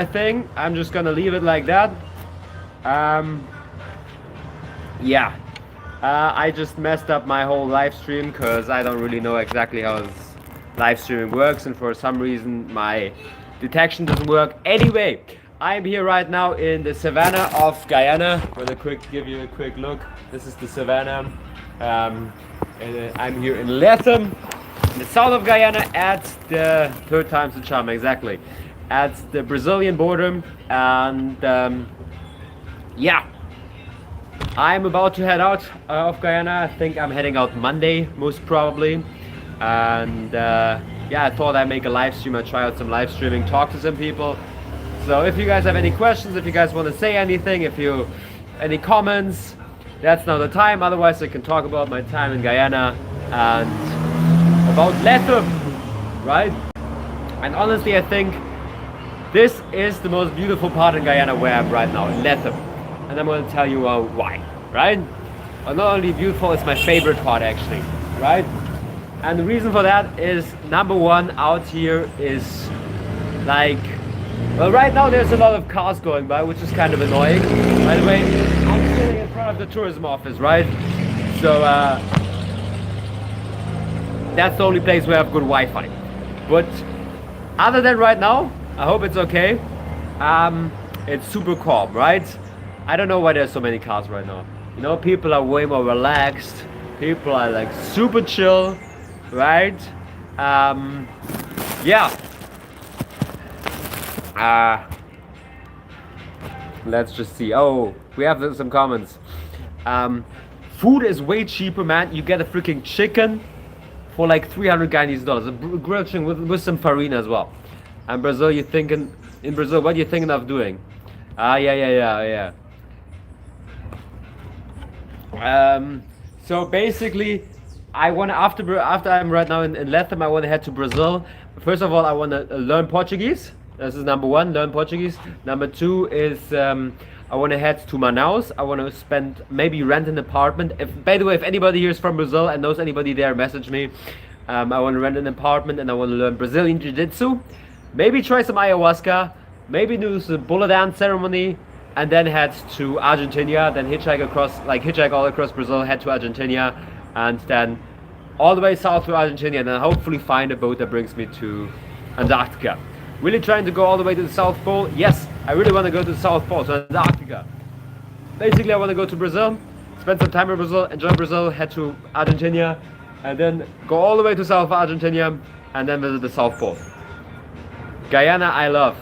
thing. I'm just gonna leave it like that. Yeah. I just messed up my whole live stream because I don't really know exactly how this live streaming works, and for some reason my detection doesn't work. Anyway, I'm here right now in the savannah of Guyana. I'm gonna give you a quick look. This is the savannah. I'm here in Lethem, in the south of Guyana, at the third time's the charm, exactly, at the Brazilian border. And yeah, I'm about to head out of Guyana. I think I'm heading out Monday, most probably. And yeah, I thought I'd make a live stream. I'd try out some live streaming, talk to some people. So if you guys have any questions, if you guys want to say anything, any comments, that's now the time. Otherwise, I can talk about my time in Guyana and about Lethem, right? And honestly, I think this is the most beautiful part in Guyana where I'm right now, in Lethem. And I'm going to tell you why, right? Well, not only beautiful, it's my favorite part actually, right? And the reason for that is, number one, out here is like, well, right now there's a lot of cars going by, which is kind of annoying. By the way, I'm sitting in front of the tourism office, right? So that's the only place where I have good Wi-Fi. But other than right now, I hope it's okay. It's super calm, right? I don't know why there's so many cars right now. You know, people are way more relaxed. People are like super chill, right? Yeah. Let's just see. Oh, we have some comments. Food is way cheaper, man. You get a freaking chicken for like 300 Guyanese dollars. A grilled chicken with some farina as well. And Brazil, in Brazil, what are you thinking of doing? Yeah. So basically, I want to, after I'm right now in Lethem, I want to head to Brazil. First of all, I want to learn Portuguese. This is number one, learn Portuguese. Number two is I want to head to Manaus. I want to maybe rent an apartment. By the way, if anybody here is from Brazil and knows anybody there, message me. I want to rent an apartment and I want to learn Brazilian Jiu-Jitsu. Maybe try some ayahuasca. Maybe do the bullet dance ceremony. And then head to Argentina, then hitchhike all across Brazil, head to Argentina, and then all the way south to Argentina, and then hopefully find a boat that brings me to Antarctica. Really trying to go all the way to the South Pole? Yes, I really want to go to the South Pole, to Antarctica. Basically, I want to go to Brazil, spend some time in Brazil, enjoy Brazil, head to Argentina, and then go all the way to South Argentina, and then visit the South Pole. Guyana, I love.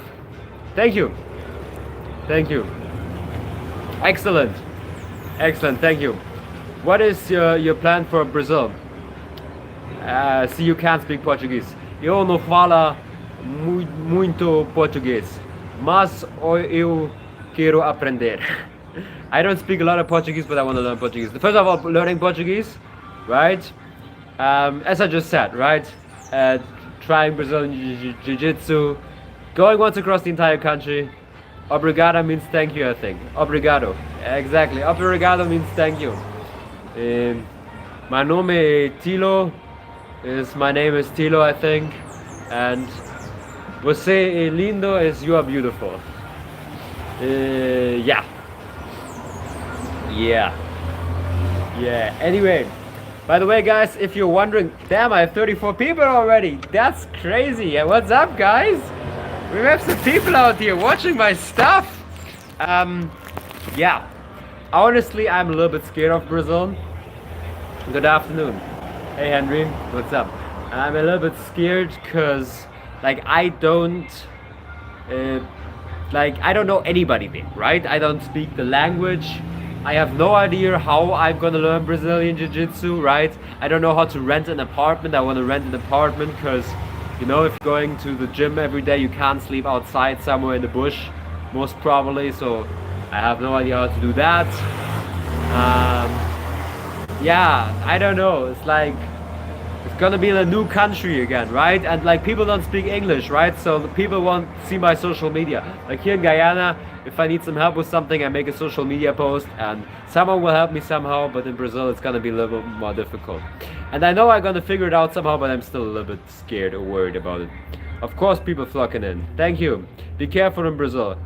Thank you. Excellent, thank you. What is your plan for Brazil? See, you can't speak Portuguese. Eu não falo muito português, mas eu quero aprender. I don't speak a lot of Portuguese, but I want to learn Portuguese. First of all, learning Portuguese, right? As I just said, right? Trying Brazilian Jiu-Jitsu, going once across the entire country. Obrigado means thank you, I think. Obrigado. Exactly. Obrigado means thank you. My name is Tilo. My name is Tilo, I think. And você é lindo is you are beautiful. Yeah. Anyway, by the way, guys, if you're wondering, damn, I have 34 people already. That's crazy. Yeah, what's up, guys? We have some people out here watching my stuff. Yeah. Honestly, I'm a little bit scared of Brazil. Good afternoon. Hey, Henry. What's up? I'm a little bit scared because, like, I don't know anybody there, right? I don't speak the language. I have no idea how I'm gonna learn Brazilian Jiu-Jitsu, right? I don't know how to rent an apartment. I want to rent an apartment because, you know, if going to the gym every day, you can't sleep outside somewhere in the bush, most probably. So I have no idea how to do that. Yeah, I don't know. It's like, it's gonna be in a new country again, right? And like, people don't speak English, right? So people won't see my social media. Like here in Guyana, if I need some help with something, I make a social media post and someone will help me somehow. But in Brazil, it's gonna be a little bit more difficult. And I know I'm gonna figure it out somehow, but I'm still a little bit scared or worried about it. Of course people flocking in. Thank you. Be careful in Brazil.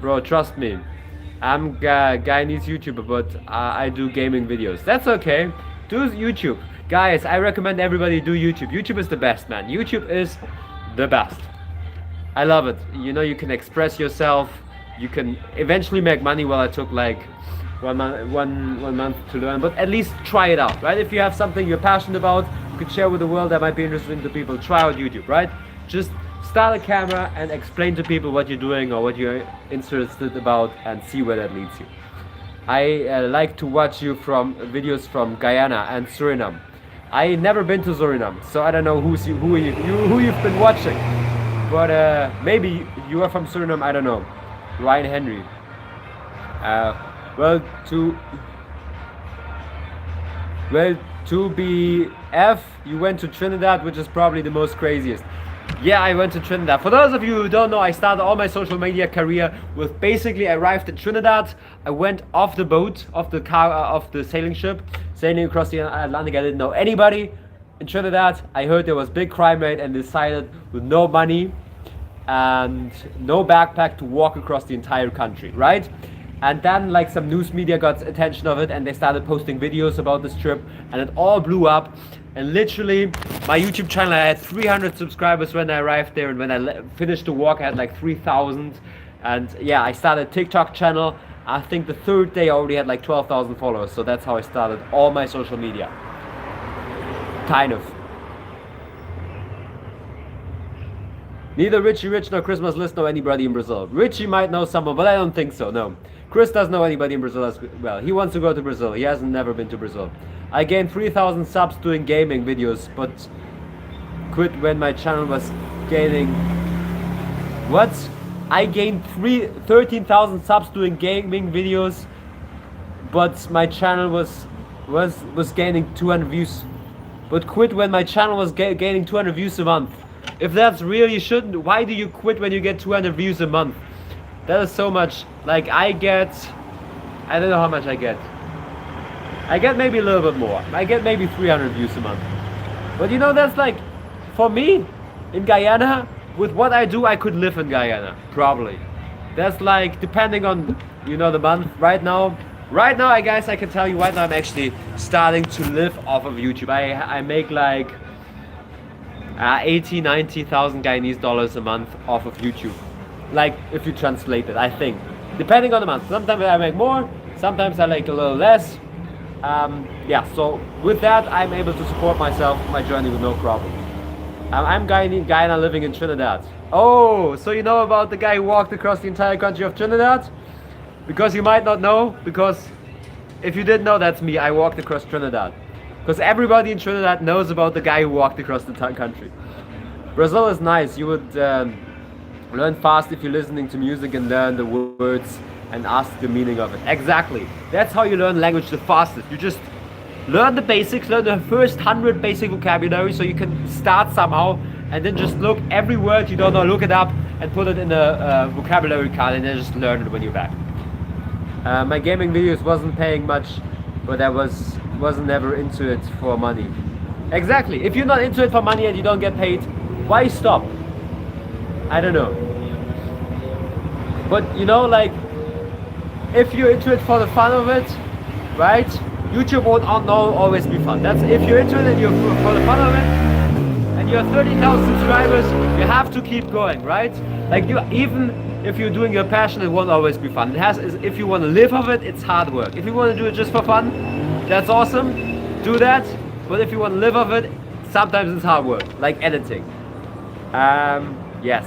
Bro, trust me. I'm Guyanese YouTuber, but I do gaming videos. That's okay. Do YouTube. Guys, I recommend everybody do YouTube. YouTube is the best, man. YouTube is the best. I love it. You know, you can express yourself. You can eventually make money. Well, I took like one month to learn, but at least try it out, right? If you have something you're passionate about, you could share with the world that might be interesting to people. Try out YouTube, right? Just start a camera and explain to people what you're doing or what you're interested about and see where that leads you. I like to watch you from videos from Guyana and Suriname. I never been to Suriname, so I don't know who you've been watching. But maybe you are from Suriname, I don't know. Ryan Henry. Well, to be F, you went to Trinidad, which is probably the most craziest. Yeah, I went to Trinidad. For those of you who don't know, I started all my social media career with basically I arrived in Trinidad. I went off the boat, off the sailing ship, sailing across the Atlantic. I didn't know anybody in Trinidad. I heard there was big crime rate and decided with no money and no backpack to walk across the entire country, right? And then like some news media got attention of it and they started posting videos about this trip and it all blew up. And literally my YouTube channel, I had 300 subscribers when I arrived there, and when I finished the walk I had like 3,000. And yeah, I started a TikTok channel. I think the third day I already had like 12,000 followers. So that's how I started all my social media. Kind of. Neither Richie Rich nor Christmas List know anybody in Brazil. Richie might know someone, but I don't think so, no. Chris doesn't know anybody in Brazil as well. He wants to go to Brazil. He hasn't never been to Brazil. I gained 3,000 subs doing gaming videos, but quit when my channel was gaining... What? I gained 13,000 subs doing gaming videos, but my channel was gaining 200 views. But quit when my channel was gaining 200 views a month. If that's real, you shouldn't. Why do you quit when you get 200 views a month? That is so much. Like I don't know how much I get. I get maybe a little bit more. I get maybe 300 views a month. But you know, that's like, for me, in Guyana, with what I do, I could live in Guyana, probably. That's like, depending on, you know, the month. Right now, I guess I can tell you right now, I'm actually starting to live off of YouTube. I make like 80, 90,000 Guyanese dollars a month off of YouTube. Like, if you translate it, I think. Depending on the month. Sometimes I make more, sometimes I make a little less. Yeah, so with that, I'm able to support myself, my journey with no problem. I'm Guyana living in Trinidad. Oh, so you know about the guy who walked across the entire country of Trinidad? Because you might not know, because if you didn't know, that's me. I walked across Trinidad. Because everybody in Trinidad knows about the guy who walked across the country. Brazil is nice. You would learn fast if you're listening to music and learn the words and ask the meaning of it. Exactly. That's how you learn language the fastest. You just learn the basics, learn the first 100 basic vocabulary so you can start somehow, and then just look every word you don't know, look it up and put it in a vocabulary card and then just learn it when you're back. My gaming videos wasn't paying much, but I wasn't never into it for money. Exactly. If you're not into it for money and you don't get paid, why stop? I don't know. But you know, like, if you're into it for the fun of it, right? YouTube won't always be fun. That's if you're into it and you're for the fun of it, and you're 30,000 subscribers, you have to keep going, right? Like, you, even if you're doing your passion, it won't always be fun. If you want to live of it, it's hard work. If you want to do it just for fun, that's awesome. Do that. But if you want to live of it, sometimes it's hard work, like editing. Yes.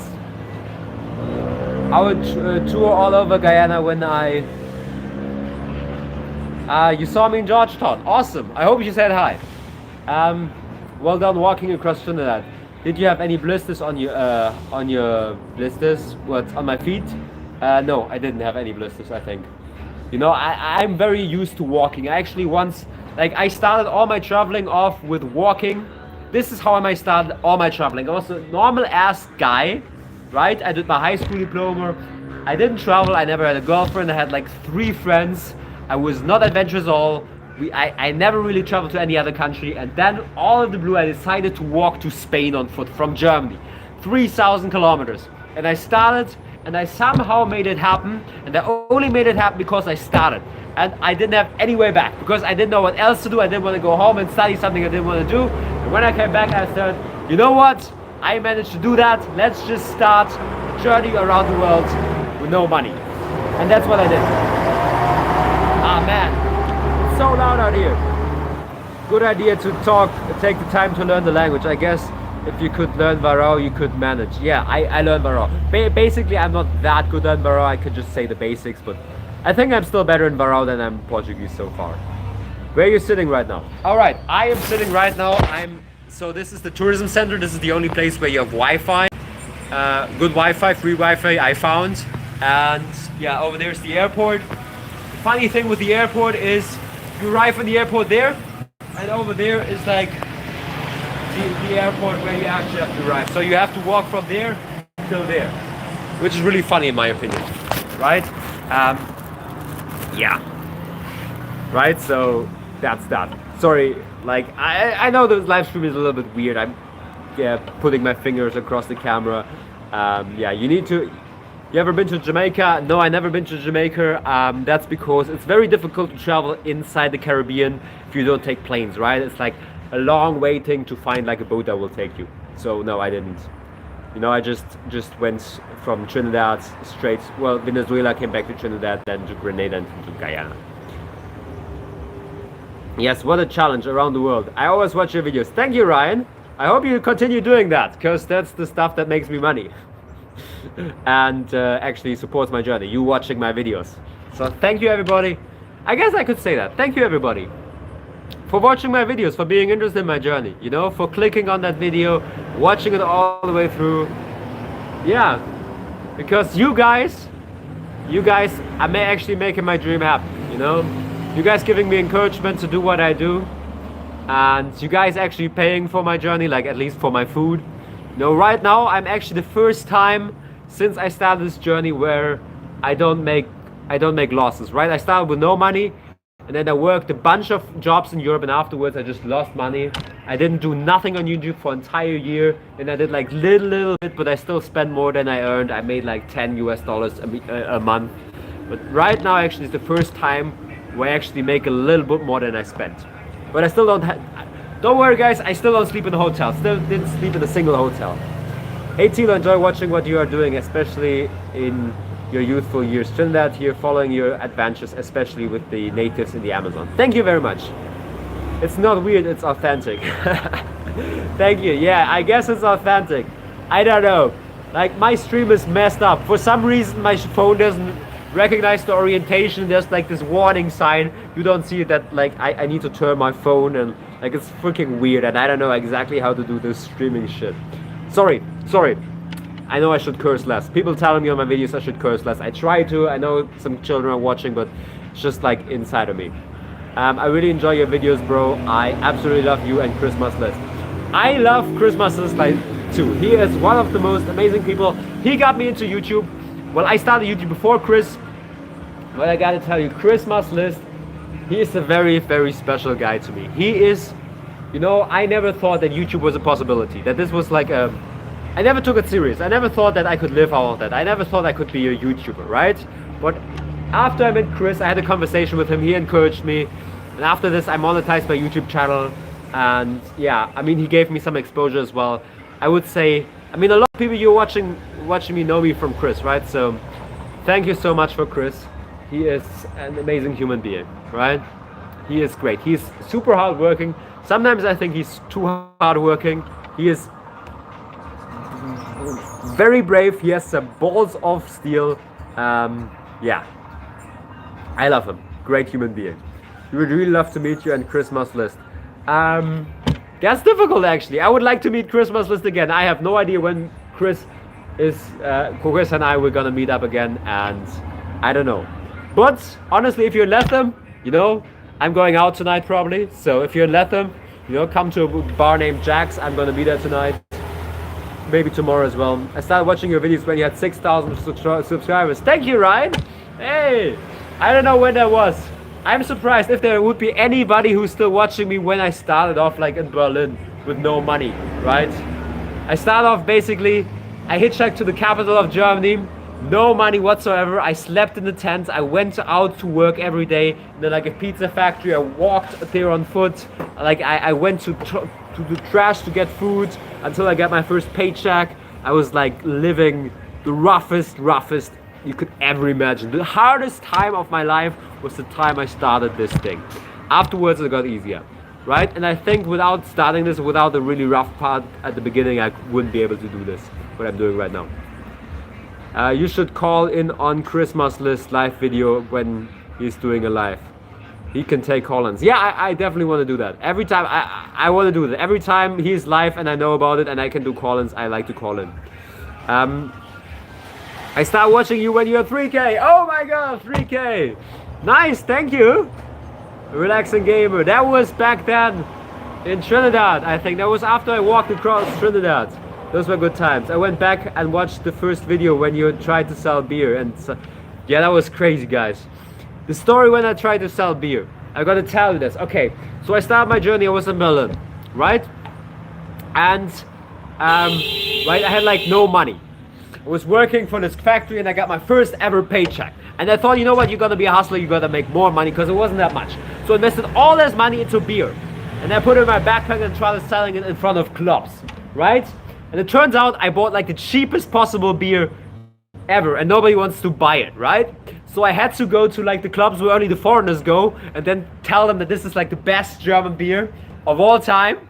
I would tour all over Guyana when you saw me in Georgetown. Awesome. I hope you said hi. Well done walking across Trinidad. Did you have any blisters on your blisters? What, on my feet? No, I didn't have any blisters, I think. You know, I'm very used to walking. I actually once, like, I started all my traveling off with walking. This is how I started all my traveling. I was a normal ass guy, right? I did my high school diploma. I didn't travel. I never had a girlfriend. I had like 3 friends. I was not adventurous at all. I never really traveled to any other country. And then all of the blue, I decided to walk to Spain on foot from Germany. 3,000 kilometers. And I started, and I somehow made it happen, and I only made it happen because I started. And I didn't have any way back, because I didn't know what else to do. I didn't want to go home and study something I didn't want to do. And when I came back, I said, you know what? I managed to do that. Let's just start a journey around the world with no money. And that's what I did. Ah man, it's so loud out here. Good idea to take the time to learn the language. I guess if you could learn Varao, you could manage. Yeah, I learned Varao. Basically, I'm not that good at Varao. I could just say the basics, but I think I'm still better in Varao than I'm Portuguese so far. Where are you sitting right now? All right, I am sitting right now. So this is the tourism center. This is the only place where you have Wi-Fi. Good Wi-Fi, free Wi-Fi I found. And yeah, over there's the airport. The funny thing with the airport is you arrive in the airport there, and over there is like the airport where you actually have to arrive. So you have to walk from there till there, which is really funny in my opinion, right? Yeah, right. So that's that. Sorry, like I know this live stream is a little bit weird. I'm putting my fingers across the camera. Yeah, you ever been to Jamaica? No, I never been to Jamaica. That's because it's very difficult to travel inside the Caribbean if you don't take planes, right? It's like a long waiting to find like a boat that will take you. So no, I didn't. You know, I just went from Trinidad straight, well, Venezuela, came back to Trinidad, then to Grenada and to Guyana. Yes, what a challenge around the world. I always watch your videos. Thank you, Ryan. I hope you continue doing that, because that's the stuff that makes me money. And actually supports my journey, you watching my videos. So thank you, everybody. I guess I could say that. Thank you, everybody, for watching my videos, for being interested in my journey, you know, for clicking on that video, watching it all the way through. Yeah, because you guys are actually making my dream happen, you know. You guys giving me encouragement to do what I do, and you guys actually paying for my journey, like at least for my food. You know, right now I'm actually the first time since I started this journey where I don't make losses, right? I started with no money, and then I worked a bunch of jobs in Europe, and afterwards I just lost money. I didn't do nothing on YouTube for an entire year, and I did like little bit, but I still spent more than I earned. I made like $10 US a month. But right now actually is the first time where I actually make a little bit more than I spent. But I still don't worry guys, I still don't sleep in a hotel. Still didn't sleep in a single hotel. Hey Tilo, enjoy watching what you are doing, especially in your youthful years. Trinidad here, following your adventures, especially with the natives in the Amazon. Thank you very much. It's not weird, it's authentic. Thank you. Yeah, I guess it's authentic. I don't know. Like, my stream is messed up. For some reason, my phone doesn't recognize the orientation. There's like this warning sign. You don't see that, like, I need to turn my phone, and like it's freaking weird, and I don't know exactly how to do this streaming shit. Sorry. I know I should curse less. People telling me on my videos I should curse less. I try to. I know some children are watching, but it's just like inside of me. I really enjoy your videos, bro. I absolutely love you and Chris Mistless. I love Chris Mistless like too. He is one of the most amazing people. He got me into YouTube. Well, I started YouTube before Chris. But I gotta tell you, Chris Mistless, he is a very, very special guy to me. He is, you know, I never thought that YouTube was a possibility. That this was like a... I never took it serious. I never thought that I could live out of that. I never thought I could be a YouTuber, right? But after I met Chris, I had a conversation with him. He encouraged me. And after this, I monetized my YouTube channel. And yeah, I mean, he gave me some exposure as well. I would say, I mean, a lot of people you're watching me know me from Chris, right? So thank you so much for Chris. He is an amazing human being, right? He is great. He's super hardworking. Sometimes I think he's too hardworking. He is very brave. He has some balls of steel. Yeah, I love him. Great human being. We would really love to meet you and Chris Mistless. That's difficult actually. I would like to meet Chris Mistless again. I have no idea when Chris and I were gonna meet up again, and I don't know. But honestly, if you're in Latham, you know, I'm going out tonight probably. So if you're in Latham, you know, come to a bar named Jack's. I'm gonna be there tonight. Maybe tomorrow as well. I started watching your videos when you had 6,000 subscribers. Thank you, Ryan. Hey, I don't know when that was. I'm surprised if there would be anybody who's still watching me when I started off like in Berlin with no money, right? I started off basically, I hitchhiked to the capital of Germany, no money whatsoever. I slept in the tent. I went out to work every day in like a pizza factory. I walked there on foot. Like I went to the trash to get food until I got my first paycheck. I was like living the roughest you could ever imagine. The hardest time of my life was the time I started this thing. Afterwards it got easier, right? And I think without starting this, without the really rough part at the beginning, I wouldn't be able to do this, what I'm doing right now. You should call in on Mistless live video when he's doing a live. He can take call-ins. Yeah, I definitely want to do that. Every time, I want to do that. Every time he's live and I know about it and I can do call-ins, I like to call in. I start watching you when you're 3K. Oh my god, 3K. Nice, thank you. Relaxing gamer. That was back then in Trinidad, I think. That was after I walked across Trinidad. Those were good times. I went back and watched the first video when you tried to sell beer, and yeah, that was crazy, guys. The story when I tried to sell beer. I gotta tell you this. Okay, so I started my journey. I was in Berlin, right? And right, I had like no money. I was working for this factory, and I got my first ever paycheck. And I thought, you know what? You're gonna be a hustler. You gotta make more money because it wasn't that much. So I invested all this money into beer, and I put it in my backpack and started selling it in front of clubs, right? And it turns out I bought like the cheapest possible beer ever, and nobody wants to buy it, right? So I had to go to like the clubs where only the foreigners go and then tell them that this is like the best German beer of all time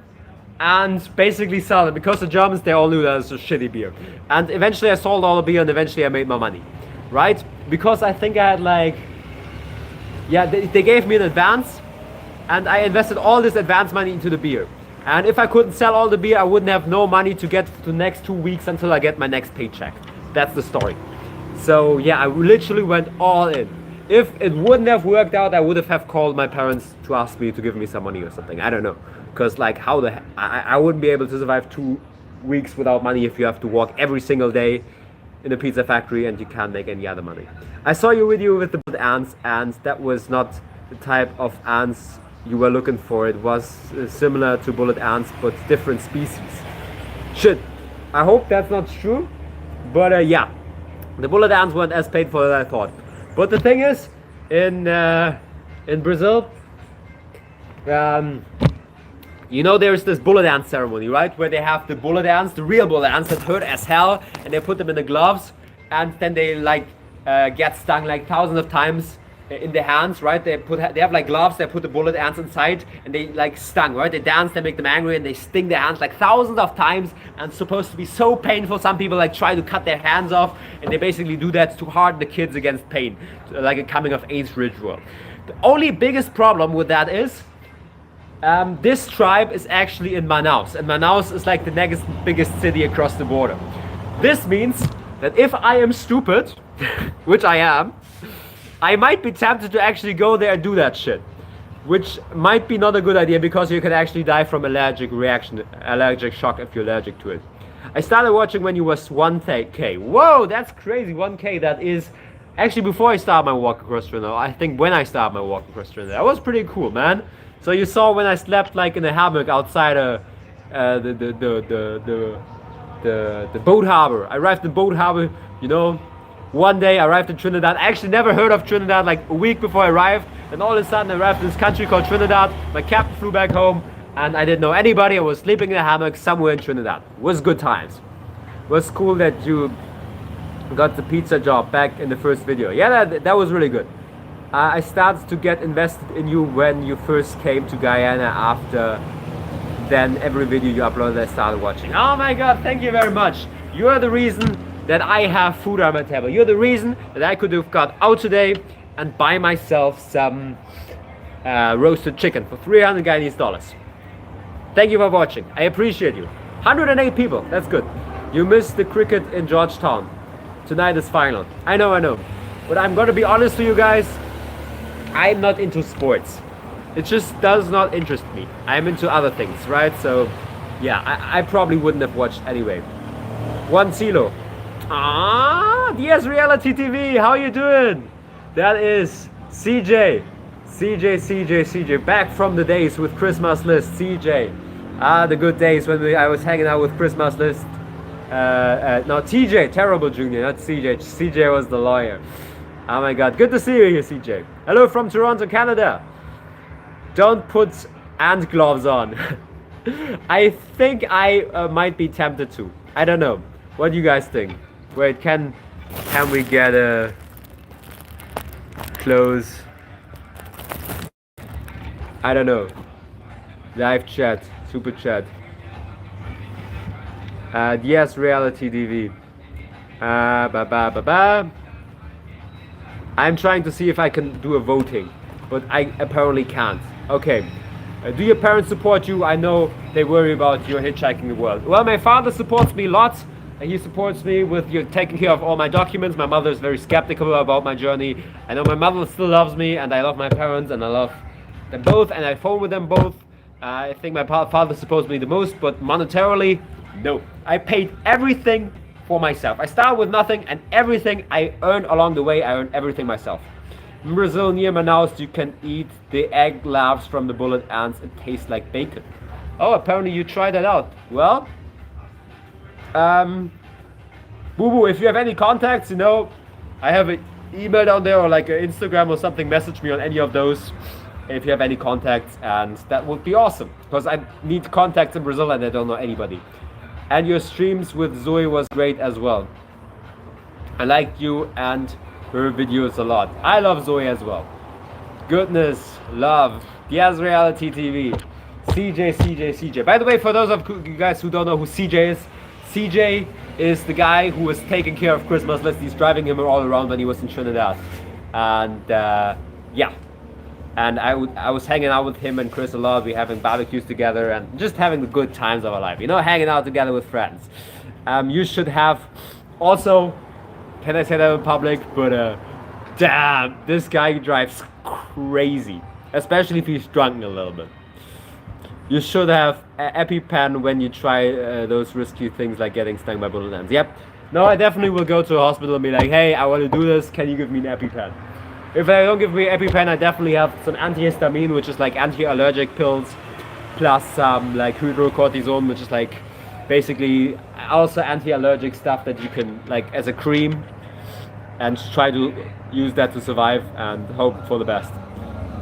and basically sell it, because the Germans, they all knew that it's a shitty beer. And eventually I sold all the beer and eventually I made my money, right? Because I think I had like, yeah, they gave me an advance and I invested all this advance money into the beer. And if I couldn't sell all the beer, I wouldn't have no money to get the next 2 weeks until I get my next paycheck. That's the story. So yeah, I literally went all in. If it wouldn't have worked out, I would have called my parents to ask me to give me some money or something. I don't know. Because like how the I wouldn't be able to survive 2 weeks without money if you have to walk every single day in a pizza factory and you can't make any other money. I saw your video with the ants, and that was not the type of ants you were looking for. It was similar to bullet ants, but different species. Shit, I hope that's not true, but yeah, the bullet ants weren't as painful as I thought. But the thing is, in Brazil, you know, there's this bullet ant ceremony, right, where they have the bullet ants, the real bullet ants that hurt as hell, and they put them in the gloves, and then they like get stung like thousands of times in the hands, right? They have like gloves, they put the bullet ants inside and they like stung, right? They dance, they make them angry, and they sting their hands like thousands of times, and it's supposed to be so painful. Some people like try to cut their hands off, and they basically do that to harden the kids against pain, like a coming of age ritual. The only biggest problem with that is this tribe is actually in Manaus, and Manaus is like the next biggest city across the border. This means that if I am stupid, which I am, I might be tempted to actually go there and do that shit, which might be not a good idea because you can actually die from allergic shock if you're allergic to it. I started watching when you was 1K. Whoa, that's crazy. 1K, that is actually before I started my walk across Trinidad. I think when I started my walk across Trinidad. That was pretty cool, man. So you saw when I slept like in a hammock outside the boat harbor. I arrived in boat harbor, you know. One day I arrived in Trinidad. I actually never heard of Trinidad, like a week before I arrived. And all of a sudden I arrived in this country called Trinidad. My captain flew back home and I didn't know anybody. I was sleeping in a hammock somewhere in Trinidad. It was good times. It was cool that you got the pizza job back in the first video. Yeah, that was really good. I started to get invested in you when you first came to Guyana. After then every video you uploaded I started watching. Oh my god, thank you very much. You are the reason that I have food on my table. You're the reason that I could have got out today and buy myself some roasted chicken for 300 Guyanese dollars. Thank you for watching. I appreciate you. 108 people, that's good. You missed the cricket in Georgetown. Tonight is final. I know. But I'm gonna be honest to you guys, I'm not into sports. It just does not interest me. I'm into other things, right? So yeah, I probably wouldn't have watched anyway. One Silo. Ah, DS Reality TV, how you doing? That is CJ, back from the days with Mistless. CJ, The good days when I was hanging out with Christmas List. No, TJ, terrible junior, not CJ. CJ was the lawyer. Oh my god, good to see you here, CJ. Hello from Toronto, Canada. Don't put ant gloves on. I think I might be tempted to. I don't know. What do you guys think? Wait, can we get a close? I don't know. Live chat, super chat. Yes, reality TV. I'm trying to see if I can do a voting, but I apparently can't. Okay. Do your parents support you? I know they worry about your hitchhiking the world. Well, my father supports me a lot. He supports me with taking care of all my documents. My mother is very skeptical about my journey. I know my mother still loves me, and I love my parents, and I love them both, and I phone with them both. I think my father supports me the most, but monetarily, no. I paid everything for myself. I started with nothing, and everything I earned along the way, I earned everything myself. In Brazil, near Manaus, you can eat the egg larvae from the bullet ants. It tastes like bacon. Oh, apparently you tried that out. Well, Boo Boo, if you have any contacts, you know, I have an email down there or like an Instagram or something. Message me on any of those if you have any contacts, and that would be awesome because I need contacts in Brazil and I don't know anybody. And your streams with Zoe was great as well. I liked you and her videos a lot. I love Zoe as well. Goodness, love, Yes Reality TV, CJ. By the way, for those of you guys who don't know who CJ is the guy who was taking care of Christmas List. He's driving him all around when he was in Trinidad. And yeah. And I was hanging out with him and Chris a lot. We having barbecues together and just having the good times of our life. You know, hanging out together with friends. You should have also, can I say that in public? But damn, this guy drives crazy. Especially if he's drunk a little bit. You should have an EpiPen when you try those risky things like getting stung by bullet ants. Yep. No, I definitely will go to a hospital and be like, hey, I want to do this. Can you give me an EpiPen? If they don't give me EpiPen, I definitely have some antihistamine, which is like anti-allergic pills, plus some like hydrocortisone, which is like basically also anti-allergic stuff that you can like as a cream, and try to use that to survive and hope for the best.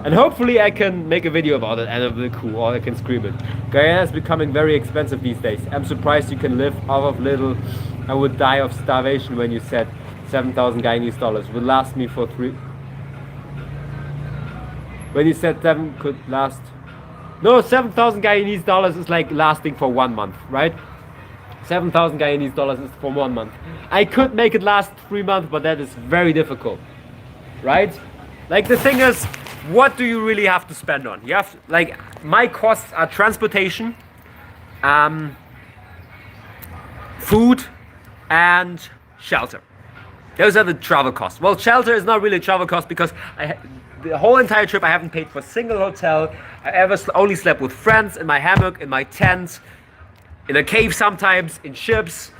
And hopefully I can make a video about it and it'll be cool, or I can scream it. Guyana is becoming very expensive these days. I'm surprised you can live off of little. I would die of starvation when you said 7,000 Guyanese dollars would last me for 3. When you said 7 could last. No, 7,000 Guyanese dollars is like lasting for 1 month, right? 7,000 Guyanese dollars is for 1 month. I could make it last 3 months, but that is very difficult, right? Like the thing is, what do you really have to spend on? You have to, like, my costs are transportation, food, and shelter. Those are the travel costs. Well, shelter is not really a travel cost because the whole entire trip I haven't paid for a single hotel. I only slept with friends in my hammock, in my tent, in a cave sometimes, in ships,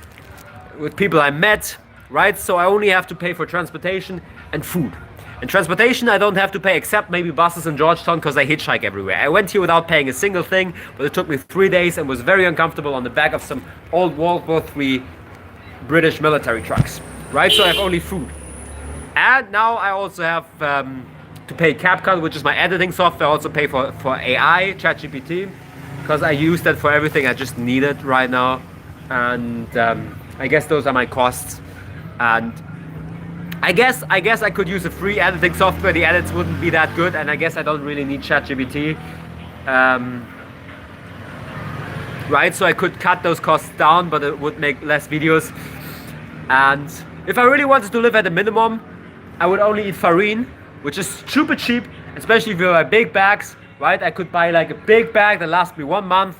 with people I met, right? So I only have to pay for transportation and food. And transportation I don't have to pay except maybe buses in Georgetown because I hitchhike everywhere. I went here without paying a single thing, but it took me 3 days and was very uncomfortable on the back of some old World War III British military trucks, right? So I have only food. And now I also have to pay CapCut, which is my editing software. I also pay for AI, ChatGPT, because I use that for everything I just need it right now. And I guess those are my costs. And I guess I could use a free editing software. The edits wouldn't be that good, and I guess I don't really need ChatGPT. Right, so I could cut those costs down, but it would make less videos. And if I really wanted to live at a minimum, I would only eat farine, which is super cheap, especially if you buy big bags, right? I could buy like a big bag that lasts me 1 month,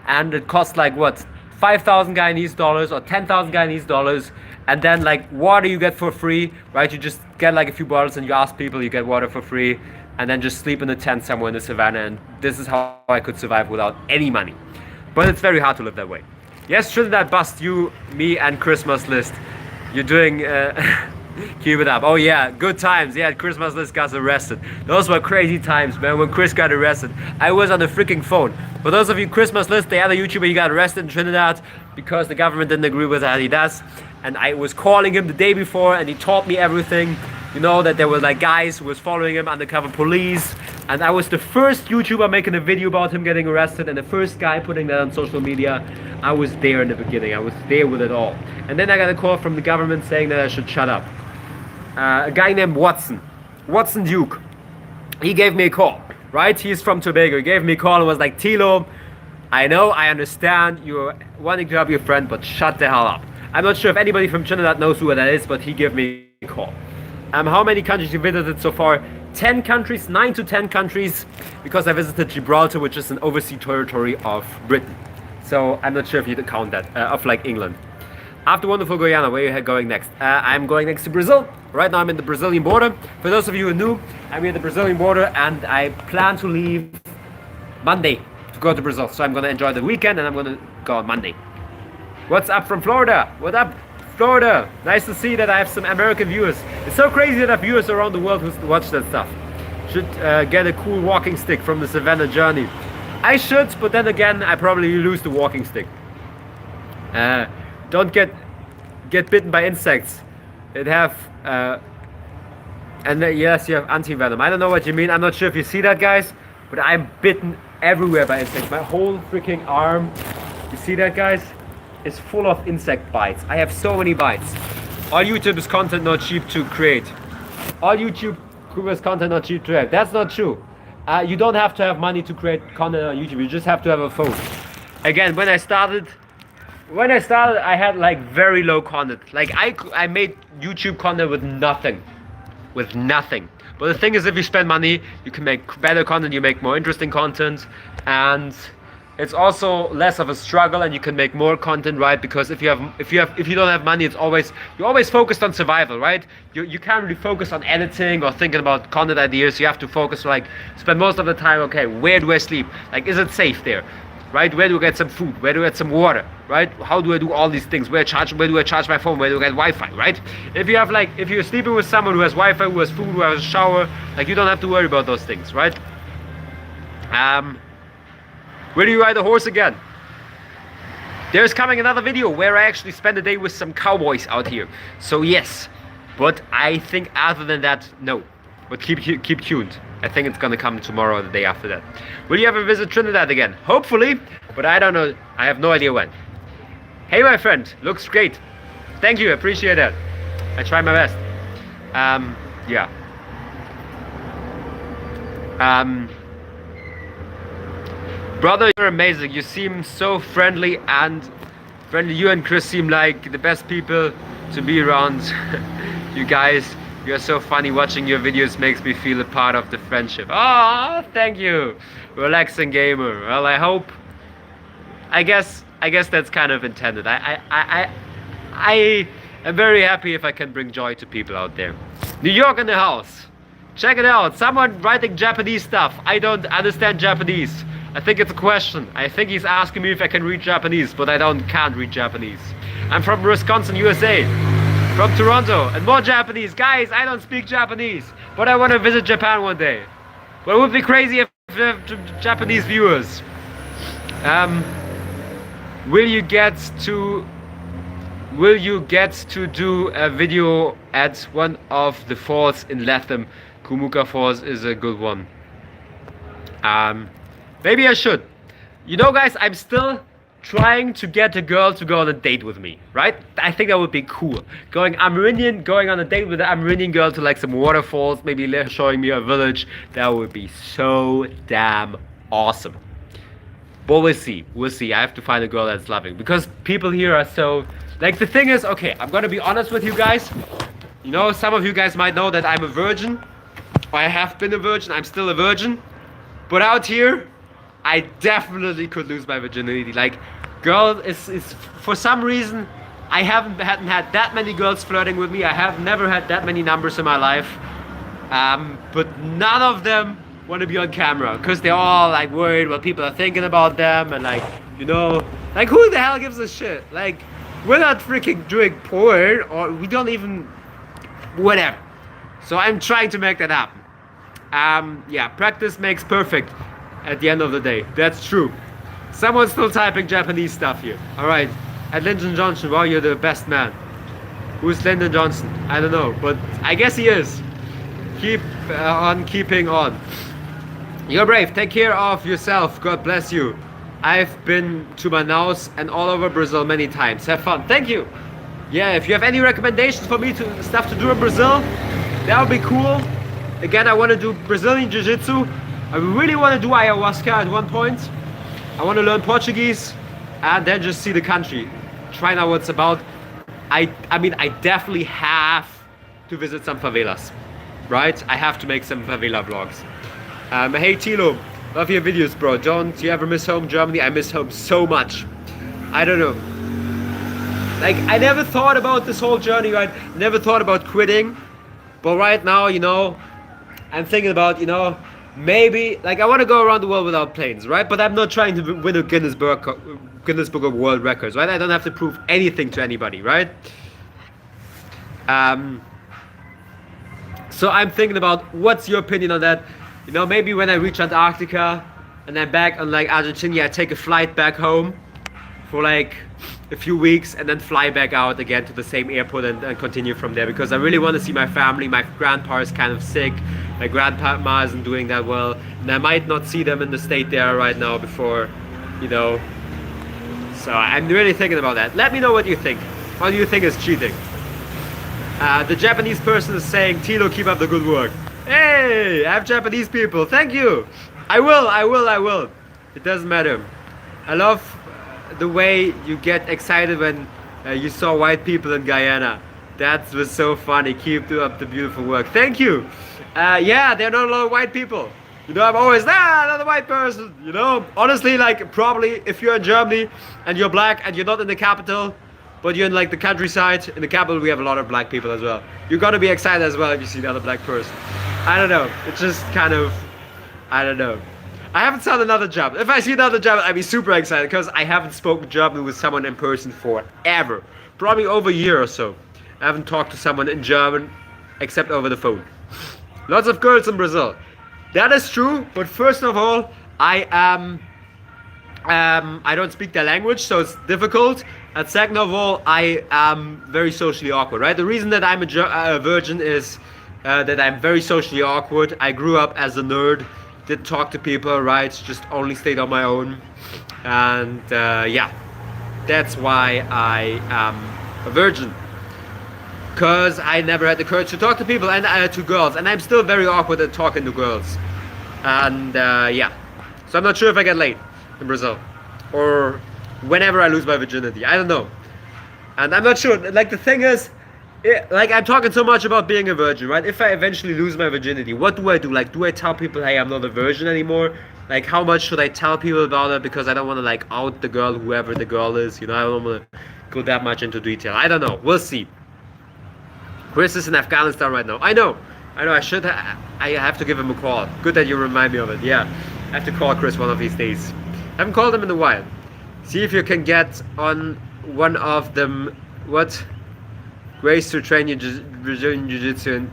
and it costs like what, 5,000 Guyanese dollars or 10,000 Guyanese dollars. And then like water you get for free, right? You just get like a few bottles and you ask people, you get water for free, and then just sleep in a tent somewhere in the savannah. And this is how I could survive without any money. But it's very hard to live that way. Yes, Trinidad bust you, me and Christmas List. You're doing Keep it up. Oh yeah, good times. Yeah, Chris Mistless got arrested. Those were crazy times, man. When Chris got arrested, I was on the freaking phone. For those of you, Chris Mistless, the other YouTuber, he got arrested in Trinidad because the government didn't agree with what he does. And I was calling him the day before, and he taught me everything. You know that there were like guys who was following him, undercover police, and I was the first YouTuber making a video about him getting arrested, and the first guy putting that on social media. I was there in the beginning. I was there with it all. And then I got a call from the government saying that I should shut up. A guy named Watson Duke, he gave me a call, right? He's from Tobago. He gave me a call and was like, Tilo, I know, I understand you're wanting to help your friend, but shut the hell up. I'm not sure if anybody from Trinidad knows who that is, but he gave me a call. How many countries you visited so far? 10 countries, 9 to 10 countries, because I visited Gibraltar, which is an overseas territory of Britain. So I'm not sure if you count that, of like England. After wonderful Guyana, where are you going next? I'm going next to Brazil. Right now I'm in the Brazilian border. For those of you who are new, I'm in the Brazilian border and I plan to leave Monday to go to Brazil. So I'm going to enjoy the weekend and I'm going to go on Monday. What's up from Florida? What up, Florida? Nice to see that I have some American viewers. It's so crazy that I have viewers around the world who watch that stuff. Should get a cool walking stick from the Savannah journey. I should, but then again, I probably lose the walking stick. Don't get bitten by insects. It have yes, you have anti-venom. I don't know what you mean. I'm not sure if you see that, guys, but I'm bitten everywhere by insects. My whole freaking arm, you see that, guys, is full of insect bites. I have so many bites. All YouTube's content not cheap to create. All YouTube's content not cheap to create. That's not true. You don't have to have money to create content on YouTube. You just have to have a phone. Again, when I started, I had like very low content. Like I made YouTube content with nothing. But the thing is, if you spend money, you can make better content. You make more interesting content, and it's also less of a struggle, and you can make more content, right? Because if you don't have money, you're always focused on survival, right? You can't really focus on editing or thinking about content ideas. You have to focus, like, spend most of the time, okay, where do I sleep? Like, is it safe there? Right? Where do I get some food? Where do I get some water? Right? How do I do all these things? Where do I charge my phone? Where do I get Wi-Fi? Right? If you're sleeping with someone who has Wi-Fi, who has food, who has a shower, like, you don't have to worry about those things, right? Where do you ride a horse again? There's coming another video where I actually spend a day with some cowboys out here. So yes, but I think other than that, no. But keep tuned. I think it's gonna come tomorrow or the day after that. Will you ever visit Trinidad again? Hopefully, but I don't know. I have no idea when. Hey, my friend, looks great. Thank you, appreciate that. I try my best. Yeah. Brother, you're amazing. You seem so friendly and you and Chris seem like the best people to be around. You guys, you're so funny. Watching your videos makes me feel a part of the friendship. Oh, thank you. Relaxing gamer. Well, I guess that's kind of intended. I am very happy if I can bring joy to people out there. New York in the house. Check it out. Someone writing Japanese stuff. I don't understand Japanese. I think it's a question. I think he's asking me if I can read Japanese, but I can't read Japanese. I'm from Wisconsin, USA. From Toronto. And more Japanese. Guys, I don't speak Japanese, but I want to visit Japan one day. But it would be crazy if we have Japanese viewers. Will you get to do a video at one of the falls in Latham? Kumuka Falls is a good one. Maybe I should. You know, guys, I'm still trying to get a girl to go on a date with me, right? I think that would be cool. Going on a date with an Amerindian girl to like some waterfalls, maybe showing me a village. That would be so damn awesome. But we'll see. I have to find a girl that's loving, because people here are so, like, the thing is, okay, I'm gonna be honest with you guys. You know, some of you guys might know that I'm a virgin. Or I have been a virgin. I'm still a virgin. But out here, I definitely could lose my virginity. Like, girl is for some reason, I hadn't had that many girls flirting with me. I have never had that many numbers in my life. But none of them want to be on camera, because they're all like worried what people are thinking about them, and like, you know, like, who the hell gives a shit? Like, we're not freaking doing porn, or we don't even whatever. So I'm trying to make that happen. Yeah, practice makes perfect at the end of the day. That's true. Someone's still typing Japanese stuff here. Alright. At Lyndon Johnson, wow, you're the best man. Who's Lyndon Johnson? I don't know, but I guess he is. Keep on keeping on. You're brave. Take care of yourself. God bless you. I've been to Manaus and all over Brazil many times. Have fun. Thank you. Yeah, if you have any recommendations for me to stuff to do in Brazil, that would be cool. Again, I want to do Brazilian Jiu-Jitsu. I really want to do ayahuasca at one point. I want to learn Portuguese and then just see the country. Try out what it's about. I mean, I definitely have to visit some favelas, right? I have to make some favela vlogs. Hey Tilo, love your videos, bro. Don't you ever miss home, Germany? I miss home so much. I don't know. Like, I never thought about this whole journey, right? Never thought about quitting. But right now, you know, I'm thinking about, you know, maybe, like, I want to go around the world without planes, right? But I'm not trying to win a Guinness Book of World Records, right? I don't have to prove anything to anybody, right? So I'm thinking about, what's your opinion on that? You know, maybe when I reach Antarctica and I'm back on like Argentina, I take a flight back home for like a few weeks and then fly back out again to the same airport and continue from there, because I really want to see my family. My grandpa is kind of sick. My grandma isn't doing that well, and I might not see them in the state they are right now before, you know. So I'm really thinking about that. Let me know what you think. What do you think is cheating? The Japanese person is saying, Tilo, keep up the good work. Hey, I have Japanese people. Thank you. I will. It doesn't matter. I love the way you get excited when you saw white people in Guyana. That was so funny. Keep up the beautiful work. Thank you. Yeah, there are not a lot of white people. You know, I'm always, another white person. You know, honestly, like, probably if you're in Germany and you're black and you're not in the capital, but you're in like the countryside, in the capital we have a lot of black people as well. You're gonna be excited as well if you see another black person. I don't know. It's just kind of, I don't know. I haven't found another job. If I see another job, I'd be super excited, because I haven't spoken German with someone in person forever. Probably over a year or so. I haven't talked to someone in German except over the phone. Lots of girls in Brazil. That is true, but first of all, I don't speak their language, so it's difficult. And second of all, I am very socially awkward, right? The reason that I'm a virgin is that I'm very socially awkward. I grew up as a nerd, didn't talk to people, right? Just only stayed on my own. And yeah, that's why I am a virgin. Because I never had the courage to talk to people and to girls. And I'm still very awkward at talking to girls. And yeah, so I'm not sure if I get laid in Brazil. Or whenever I lose my virginity. I don't know. And I'm not sure. Like, the thing is, like, I'm talking so much about being a virgin, right? If I eventually lose my virginity, what do I do? Like, do I tell people, hey, I'm not a virgin anymore? Like, how much should I tell people about it? Because I don't want to, like, out the girl, whoever the girl is. You know, I don't want to go that much into detail. I don't know. We'll see. Chris is in Afghanistan right now. I know. I have to give him a call. Good that you remind me of it. Yeah. I have to call Chris one of these days. I haven't called him in a while. See if you can get on one of them. What? Grace to train your Brazilian Jiu-Jitsu.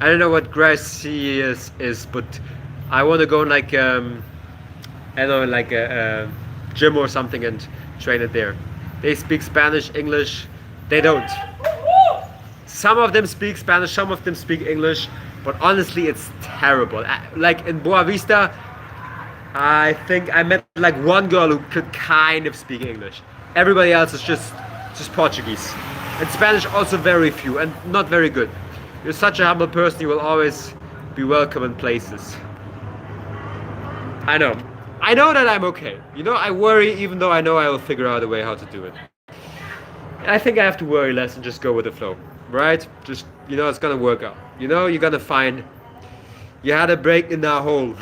I don't know what Grace is, but I want to go in like I don't know, like a gym or something and train it there. They speak Spanish, English. They don't. Some of them speak Spanish, some of them speak English, but honestly, it's terrible. Like in Boa Vista, I think I met like one girl who could kind of speak English. Everybody else is just Portuguese. And Spanish also very few and not very good. You're such a humble person, you will always be welcome in places. I know that I'm okay. You know, I worry even though I know I will figure out a way how to do it. And I think I have to worry less and just go with the flow, right? Just, you know, it's gonna work out. You know, you're gonna find you had a break in that hole.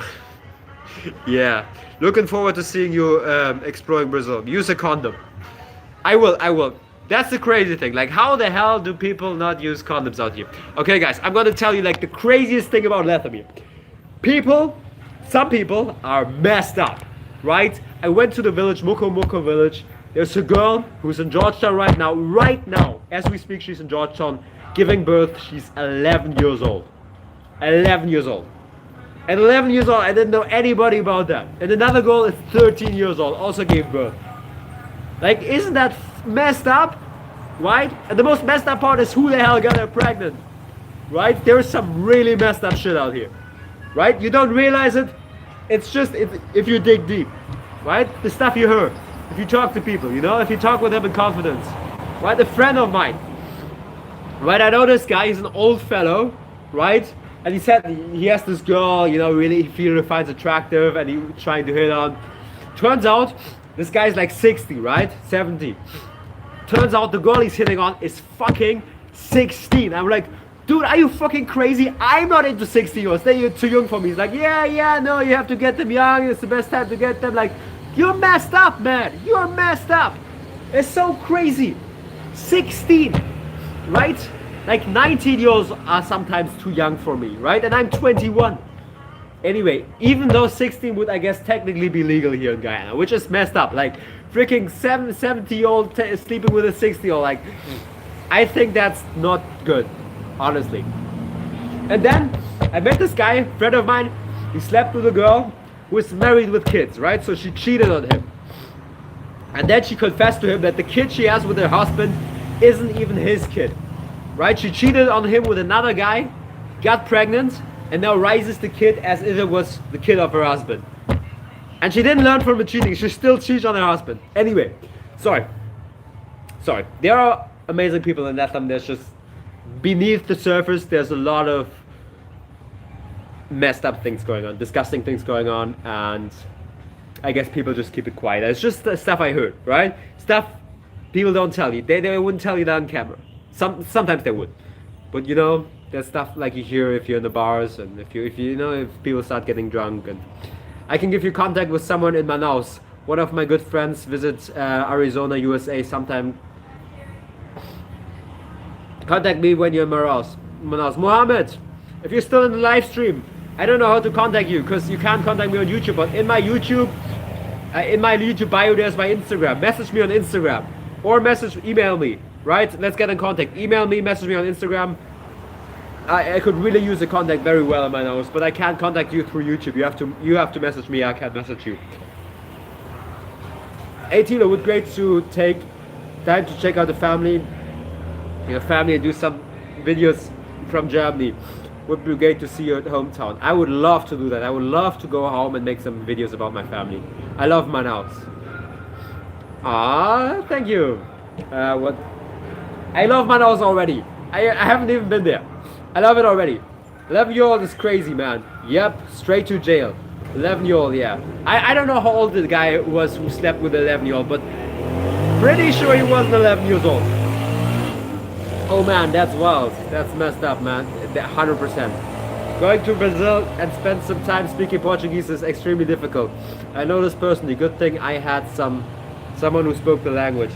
Yeah. Looking forward to seeing you exploring Brazil. Use a condom. I will. That's the crazy thing. Like, how the hell do people not use condoms out here? Okay, guys, I'm gonna tell you like the craziest thing about Lethamir. Some people are messed up, right? I went to the village, Moko village, There's a girl who's in Georgetown right now, as we speak, she's in Georgetown, giving birth. She's 11 years old. 11 years old. At 11 years old, I didn't know anybody about that. And another girl is 13 years old, also gave birth. Like, isn't that messed up? Right? And the most messed up part is who the hell got her pregnant. Right? There's some really messed up shit out here. Right? You don't realize it. It's just if you dig deep. Right? The stuff you heard. If you talk to people, you know, if you talk with them in confidence. Right? A friend of mine. Right? I know this guy, he's an old fellow. Right? And he said he has this girl, you know, really he finds attractive and he's trying to hit on. Turns out, this guy's like 60, right? 70. Turns out the girl he's hitting on is fucking 16. I'm like, dude, are you fucking crazy? I'm not into 16-year-olds. They're too young for me. He's like, yeah, no, you have to get them young. It's the best time to get them. Like, you're messed up, man. You're messed up. It's so crazy. 16, right? Like 19-year-olds are sometimes too young for me, right? And I'm 21. Anyway, even though 16 would, I guess, technically be legal here in Guyana, which is messed up. Like, freaking 70-year-old sleeping with a 60-year-old. Like, I think that's not good, honestly. And then I met this guy, a friend of mine. He slept with a girl who is married with kids, right? So she cheated on him. And then she confessed to him that the kid she has with her husband isn't even his kid. Right? She cheated on him with another guy, got pregnant, and now raises the kid as if it was the kid of her husband. And she didn't learn from the cheating. She still cheats on her husband. Anyway, sorry. There are amazing people in Latin. There's just beneath the surface, there's a lot of messed up things going on, disgusting things going on, and I guess people just keep it quiet. It's just the stuff I heard, right? Stuff people don't tell you. They wouldn't tell you that on camera. Sometimes they would, but you know, there's stuff like you hear if you're in the bars and if you know, if people start getting drunk. And I can give you contact with someone in Manaus. One of my good friends visits Arizona, USA sometime. Contact me when you're in Manaus. Mohammed, if you're still in the live stream, I don't know how to contact you because you can't contact me on YouTube, but in my YouTube bio there's my Instagram. Message me on Instagram or email me. Right? Let's get in contact. Email me, message me on Instagram. I could really use the contact very well in my nose, but I can't contact you through YouTube. You have to message me. I can't message you. Hey Tilo, would great to take time to check out your family and do some videos from Germany. Would be great to see your hometown. I would love to do that. I would love to go home and make some videos about my family. I love Manaus. Ah, thank you. I love Manaus already. I haven't even been there. I love it already. 11-year-old is crazy, man. Yep, straight to jail. 11-year-old, yeah. I don't know how old the guy was who slept with an 11-year-old, but pretty sure he wasn't 11 years old. Oh man, that's wild. That's messed up, man. 100%. Going to Brazil and spend some time speaking Portuguese is extremely difficult. I know this personally. Good thing I had someone who spoke the language.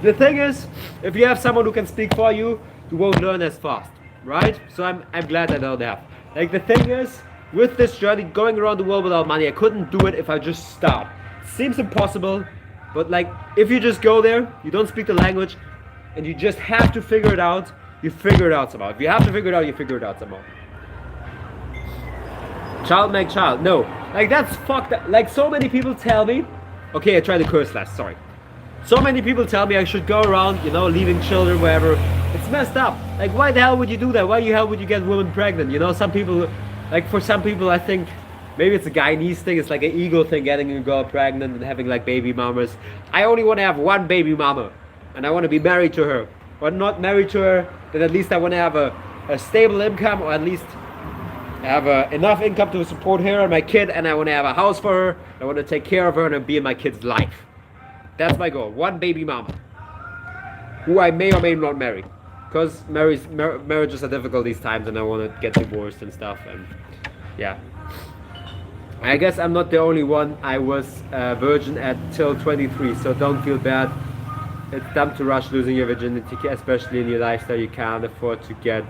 The thing is, if you have someone who can speak for you, you won't learn as fast, right? So I'm glad I don't have. Like, the thing is, with this journey, going around the world without money, I couldn't do it if I just stopped. Seems impossible, but like, if you just go there, you don't speak the language, and you just have to figure it out, you figure it out somehow. If you have to figure it out, you figure it out somehow. Child make child. No. Like, that's fucked up. Like, so many people tell me, okay, I tried to curse last, sorry. So many people tell me I should go around, you know, leaving children wherever. It's messed up. Like, why the hell would you do that? Why the hell would you get women pregnant? You know, some people, like, for some people, I think maybe it's a Guyanese thing. It's like an ego thing, getting a girl pregnant and having like baby mamas. I only want to have one baby mama, and I want to be married to her. Or not married to her, then at least I want to have a stable income, or at least have enough income to support her and my kid, and I want to have a house for her. I want to take care of her and be in my kid's life. That's my goal. One baby mama, who I may or may not marry, because marriages are difficult these times, and I want to get divorced and stuff. And yeah, I guess I'm not the only one. I was a virgin till 23, so don't feel bad. It's dumb to rush losing your virginity, especially in your lifestyle. You can't afford to get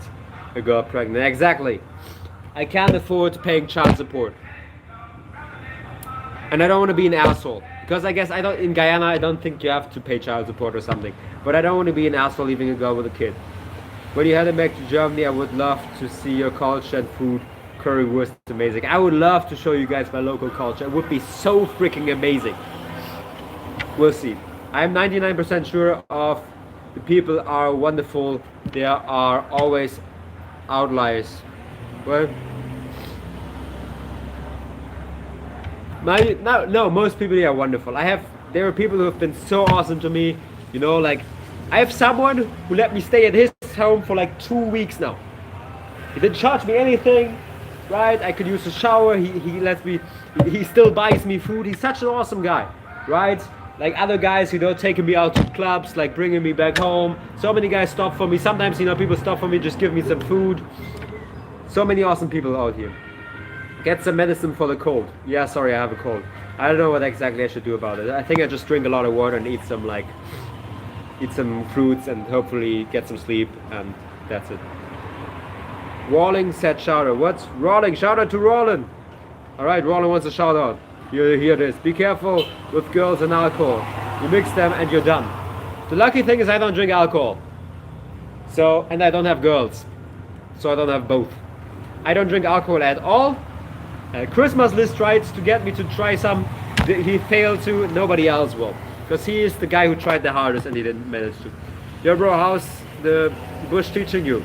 a girl pregnant. Exactly. I can't afford paying child support. And I don't want to be an asshole. Because I guess in Guyana I don't think you have to pay child support or something. But I don't want to be an asshole leaving a girl with a kid. When you headed back to Germany, I would love to see your culture and food. Currywurst is amazing. I would love to show you guys my local culture. It would be so freaking amazing. We'll see. I'm 99% sure of the people are wonderful. There are always outliers. Well, no, most people here are wonderful. There are people who have been so awesome to me. You know, like, I have someone who let me stay at his home for like 2 weeks now. He didn't charge me anything, right? I could use a shower. He still buys me food. He's such an awesome guy, right? Like other guys, you know, taking me out to clubs, like bringing me back home. So many guys stop for me. Sometimes, you know, people stop for me, just give me some food. So many awesome people out here. Get some medicine for the cold. Yeah, sorry, I have a cold. I don't know what exactly I should do about it. I think I just drink a lot of water and eat some fruits and hopefully get some sleep, and that's it. Rawling said shout out. What's Rawling? Shout out to Rawling. Alright, Rawling wants a shout out. Here it is. Be careful with girls and alcohol. You mix them and you're done. The lucky thing is I don't drink alcohol. And I don't have girls. So I don't have both. I don't drink alcohol at all. Christmas List tried to get me to try some. He failed to. Nobody else will. Because he is the guy who tried the hardest and he didn't manage to. Yo bro, how's the bush teaching you?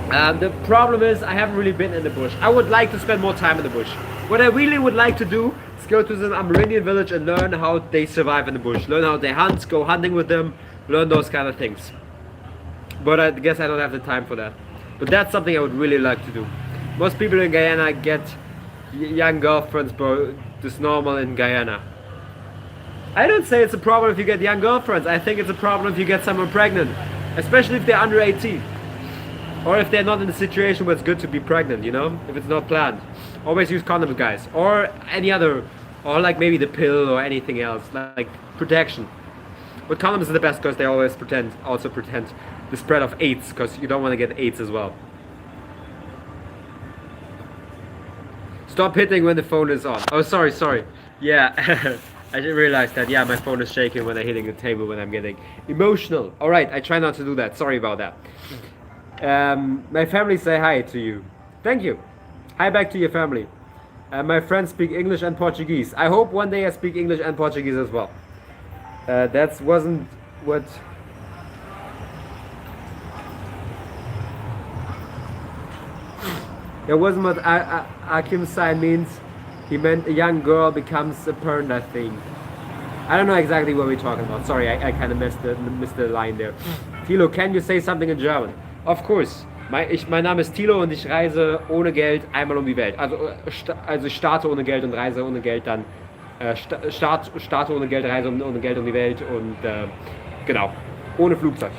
The problem is I haven't really been in the bush. I would like to spend more time in the bush. What I really would like to do is go to the Amerindian village and learn how they survive in the bush. Learn how they hunt, go hunting with them, learn those kind of things. But I guess I don't have the time for that. But that's something I would really like to do. Most people in Guyana get young girlfriends, bro. It's normal in Guyana. I don't say it's a problem if you get young girlfriends. I think it's a problem if you get someone pregnant. Especially if they're under 18. Or if they're not in a situation where it's good to be pregnant, you know? If it's not planned. Always use condoms, guys. Or any other, or like maybe the pill or anything else. Like protection. But condoms are the best because they always also prevent the spread of AIDS. Because you don't want to get AIDS as well. Stop hitting when the phone is on. Oh, sorry. Yeah, I didn't realize that. Yeah, my phone is shaking when I'm hitting the table when I'm getting emotional. Alright, I try not to do that. Sorry about that. My family say hi to you. Thank you. Hi back to your family. My friends speak English and Portuguese. I hope one day I speak English and Portuguese as well. That wasn't what... That wasn't what Akim's sign means. He meant a young girl becomes a parent, I think. I don't know exactly what we're talking about. Sorry, I kind of missed the line there. Tilo, can you say something in German? Of course. Mein Name ist Tilo und ich reise ohne Geld einmal um die Welt. Also ich starte ohne Geld und reise ohne Geld dann. Starte ohne Geld, reise ohne Geld um die Welt und genau, ohne Flugzeug.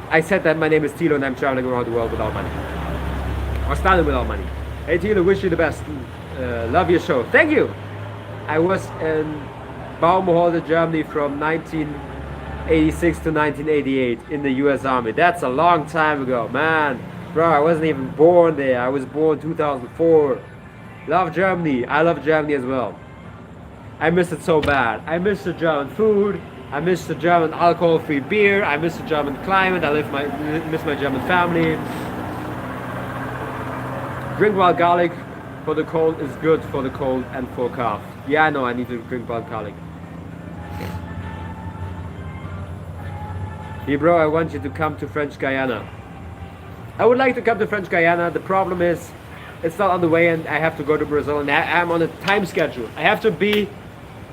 I said that my name is Tilo and I'm traveling around the world without money. Or starting without money. Hey Tilo, wish you the best. Love your show. Thank you. I was in Baumholder, Germany from 1986 to 1988 in the US Army. That's a long time ago, man. Bro, I wasn't even born there. I was born 2004. Love Germany. I love Germany as well. I miss it so bad. I miss the German food. I miss the German alcohol-free beer. I miss the German climate. I miss my German family. Drink wild garlic for the cold is good for the cold and for cough. Yeah, I know I need to drink wild garlic. Hey bro, I want you to come to French Guiana. I would like to come to French Guiana. The problem is it's not on the way and I have to go to Brazil and I'm on a time schedule. I have to be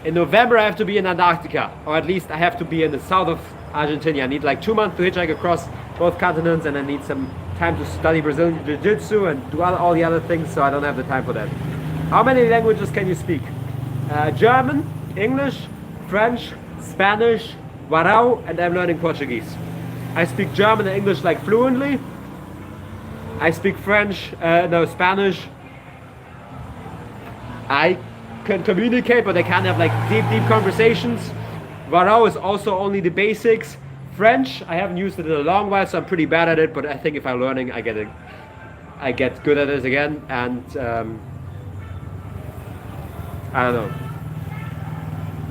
in November. I have to be in Antarctica, or at least I have to be in the south of Argentina. I need like 2 months to hitchhike across both continents, and I need some time to study Brazilian JiuJitsu and do all the other things, so I don't have the time for that. How many languages can you speak? German, English, French, Spanish, Warao, and I'm learning Portuguese. I speak German and English like fluently. I speak Spanish. I can communicate, but I can't have like deep conversations. Warao is also only the basics. French, I haven't used it in a long while, so I'm pretty bad at it, but I think if I'm learning, I get good at it again. And I don't know.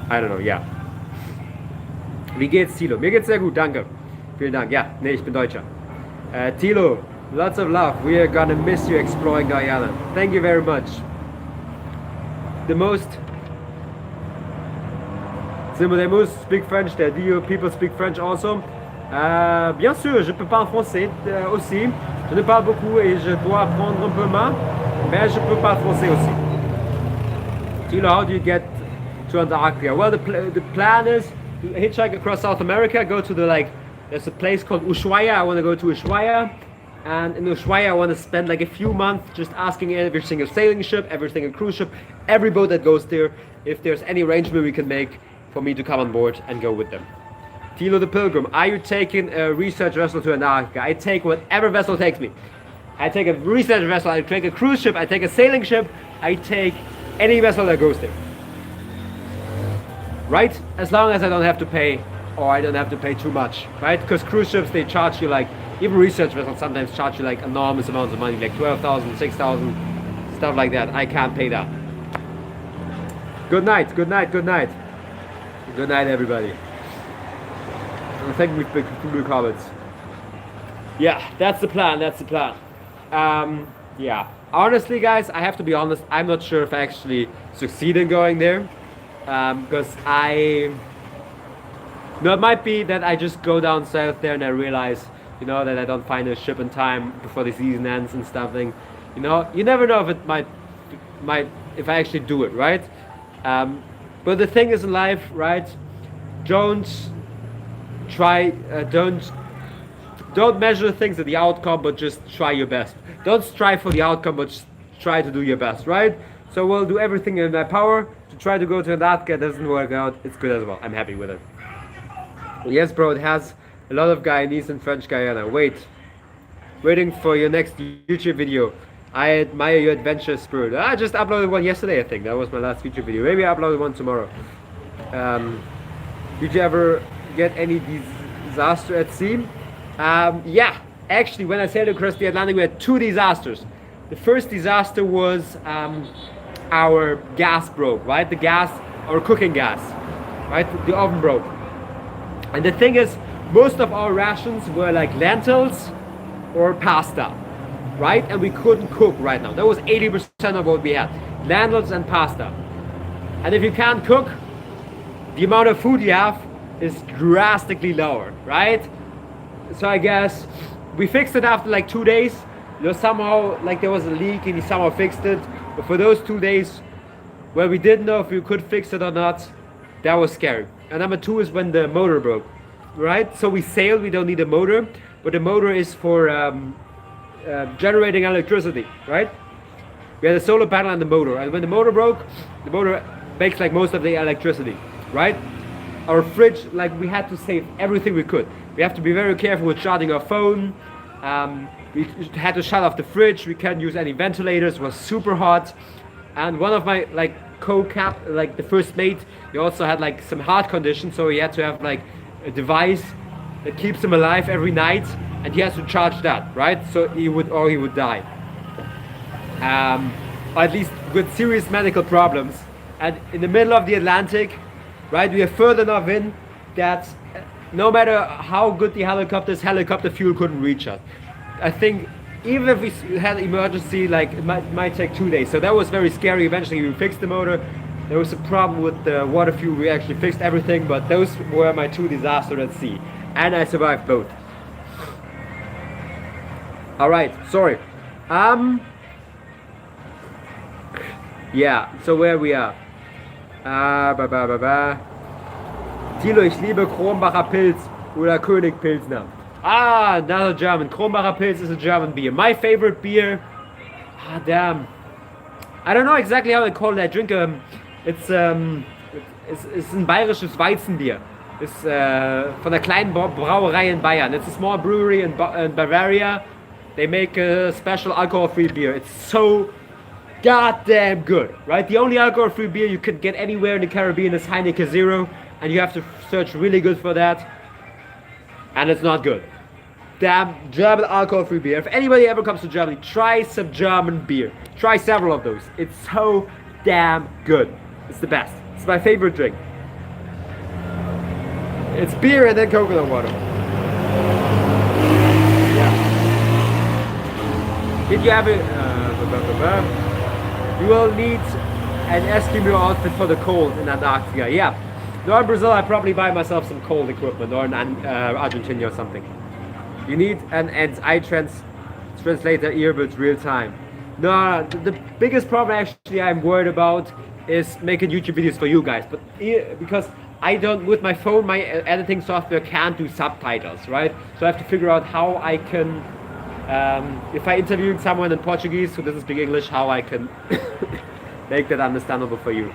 I don't know, yeah. Wie geht's, Tilo? Mir geht's sehr gut, danke. Vielen Dank. Ja, nee, ich bin Deutscher. Tilo, lots of love. We are gonna miss you exploring Guyana. Thank you very much. The most speak French there. Do you people speak French also? Bien sûr, je peux parler français aussi. Je ne parle beaucoup et je dois apprendre un peu moins, mais je peux parler français aussi. Tilo, how do you get to Antarctica? Well, the plan is to hitchhike across South America, go to there's a place called Ushuaia. I want to go to Ushuaia, and in Ushuaia I want to spend like a few months just asking every single sailing ship, every single cruise ship, every boat that goes there, if there's any arrangement we can make for me to come on board and go with them. Tilo the Pilgrim, are you taking a research vessel to Antarctica? I take whatever vessel takes me. I take a research vessel, I take a cruise ship, I take a sailing ship, I take any vessel that goes there. Right? As long as I don't have to pay, or I don't have to pay too much, right? Because cruise ships, they charge you like, even research vessels sometimes charge you like enormous amounts of money, like 12,000, 6,000, stuff like that. I can't pay that. Good night, good night, good night. Good night, everybody. Thank you for the comments. Yeah, that's the plan, that's the plan. Yeah, honestly guys, I have to be honest, I'm not sure if I actually succeed in going there. Because it might be that I just go down south there and I realize, that I don't find a ship in time before the season ends and stuff. You never know if it might, if I actually do it, right? But the thing is in life, right? Don't measure things at the outcome, but just try your best. Don't strive for the outcome, but just try to do your best, right? So we'll do everything in my power to try to go to Antarctica. It doesn't work out, it's good as well. I'm happy with it. Yes, bro, it has a lot of Guyanese and French Guyana. Waiting for your next YouTube video. I admire your adventure spirit. I just uploaded one yesterday, I think. That was my last YouTube video. Maybe I uploaded one tomorrow. Did you ever get any disaster at sea? Yeah, actually, when I sailed across the Atlantic, we had 2 disasters. The first disaster was our gas broke, right? Our cooking gas, right? The oven broke. And the thing is, most of our rations were like lentils or pasta, right? And we couldn't cook right now. That was 80% of what we had, lentils and pasta. And if you can't cook, the amount of food you have is drastically lower, right? So I guess we fixed it after like 2 days. Somehow, like there was a leak and he somehow fixed it. But for those 2 days, where we didn't know if we could fix it or not, that was scary. And number 2 is when the motor broke, right? So we sailed, we don't need a motor, but the motor is for generating electricity, right? We had a solar panel and the motor, and when the motor broke, the motor makes like most of the electricity, right? Our fridge, like we had to save everything we could. We have to be very careful with charging our phone. We had to shut off the fridge. We can't use any ventilators. It was super hot. And one of my the first mate, he also had like some heart condition, so he had to have like a device that keeps him alive every night, and he has to charge that, right? So he would die. Or at least with serious medical problems. And in the middle of the Atlantic, right, we are further enough in that no matter how good the helicopter fuel couldn't reach us. I think even if we had emergency, like it might take 2 days. So that was very scary. Eventually we fixed the motor. There was a problem with the water fuel. We actually fixed everything, but those were my 2 disasters at sea. And I survived both. Alright, sorry. Yeah, so where we are. Tilo, ich liebe Kronbacher Pilz oder König Pilsner. Another German. Kronbacher Pilz is a German beer. My favorite beer. Damn. I don't know exactly how they call it. I drink it's ein bayerisches Weizenbier. It's von der kleinen Brauerei in Bayern. It's a small brewery in Bavaria. They make a special alcohol-free beer. It's so goddamn good, right? The only alcohol-free beer you can get anywhere in the Caribbean is Heineken Zero, and you have to search really good for that. And it's not good. Damn German alcohol-free beer. If anybody ever comes to Germany, try some German beer. Try several of those. It's so damn good. It's the best. It's my favorite drink. It's beer and then coconut water. Yeah. Did you have a... you will need an Eskimo outfit for the cold in Antarctica. Yeah. No, in Brazil I probably buy myself some cold equipment, or in Argentina or something. You need an eye translator earbuds real time. No, the biggest problem actually I'm worried about is making YouTube videos for you guys, but because I don't, with my phone, my editing software can't do subtitles, right? So I have to figure out how I can, if I interview someone in Portuguese who doesn't speak English, how I can make that understandable for you.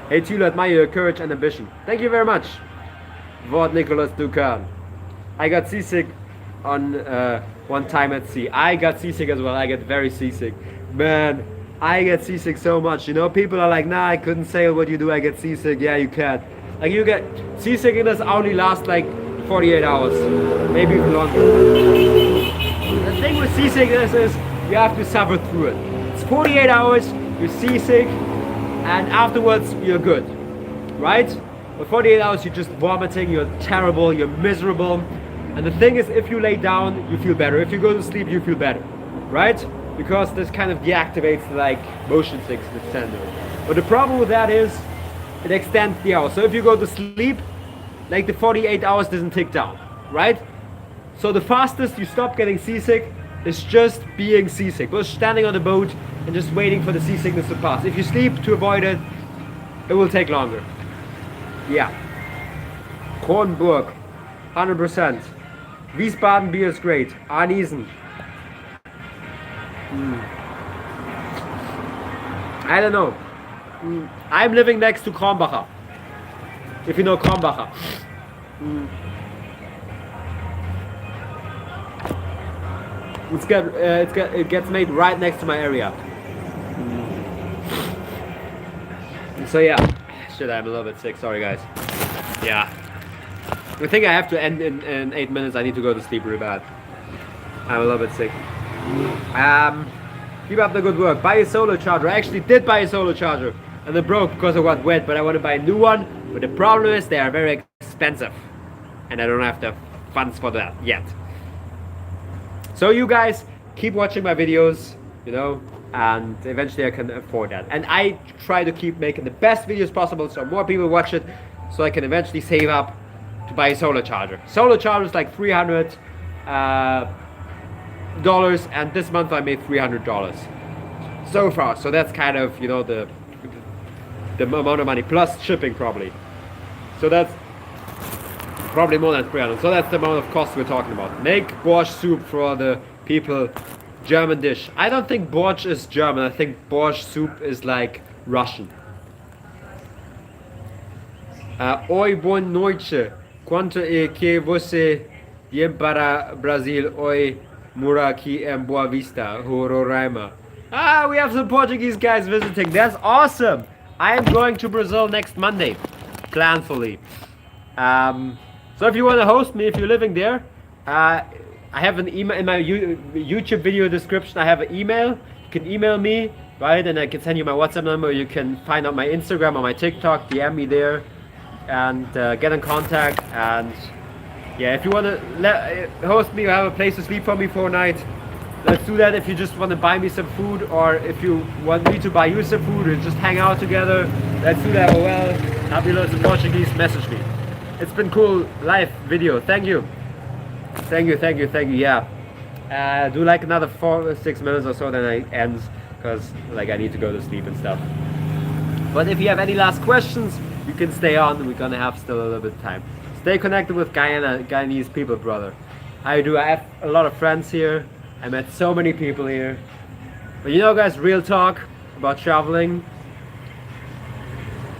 Hey Tilo, admire your courage and ambition. Thank you very much. Wort Nicholas Dukan. I got seasick on one time at sea. I got seasick as well. I get very seasick. Man, I get seasick so much. You know, people are like, nah, I couldn't sail. What you do? I get seasick. Yeah, you can. Like, you get seasickness only lasts like 48 hours, maybe even longer. The thing with seasickness is you have to suffer through it. It's 48 hours. You're seasick. And afterwards, you're good, right? For 48 hours, you're just vomiting, you're terrible, you're miserable. And the thing is, if you lay down, you feel better. If you go to sleep, you feel better, right? Because this kind of deactivates like motion sickness syndrome. But the problem with that is, it extends the hours. So if you go to sleep, like the 48 hours doesn't tick down, right? So the fastest you stop getting seasick is just being seasick. Just standing on the boat and just waiting for the seasickness to pass. If you sleep to avoid it, it will take longer. Yeah. Kronenburg, 100%. Wiesbaden beer is great. Arnesen. I don't know. I'm living next to Kronbacher. If you know Kronbacher. It gets made right next to my area. So yeah, shit, I'm a little bit sick. Sorry guys. Yeah, I think I have to end in 8 minutes. I need to go to sleep really bad. I'm a little bit sick. Keep up the good work. Buy a solo charger. I actually did buy a solo charger, and it broke because it got wet. But I want to buy a new one. But the problem is they are very expensive, and I don't have the funds for that yet. So you guys keep watching my videos, you know, and eventually I can afford that. And I try to keep making the best videos possible so more people watch it, so I can eventually save up to buy a solar charger. Solar charger is like $300, and this month I made $300 so far. So that's kind of, you know, the amount of money plus shipping probably. So that's probably more than 300. So that's the amount of cost we're talking about. Make borscht soup for the people. German dish. I don't think borscht is German. I think borscht soup is like Russian. Oi, boa noite. Quanto é que você vem para Brasil? Oi, mora aqui em Boa Vista, Roraima. Ah, we have some Portuguese guys visiting. That's awesome. I am going to Brazil next Monday, planfully. So if you want to host me, if you're living there, I have an email in my YouTube video description. I have an email. You can email me, right? And I can send you my WhatsApp number. You can find out my Instagram or my TikTok, DM me there, and get in contact. And yeah, if you want to host me or have a place to sleep for me for a night, let's do that. If you just want to buy me some food, or if you want me to buy you some food and just hang out together, let's do that as well. Happy loads of Portuguese, message me. It's been cool live video. Thank you. Thank you, thank you, thank you. Yeah. Do like another 4 or 6 minutes or so, then it ends, because like I need to go to sleep and stuff. But if you have any last questions, you can stay on. We're gonna have still a little bit of time. Stay connected with Guyanese people, brother. I do. I have a lot of friends here. I met so many people here. But you know, guys, real talk about traveling.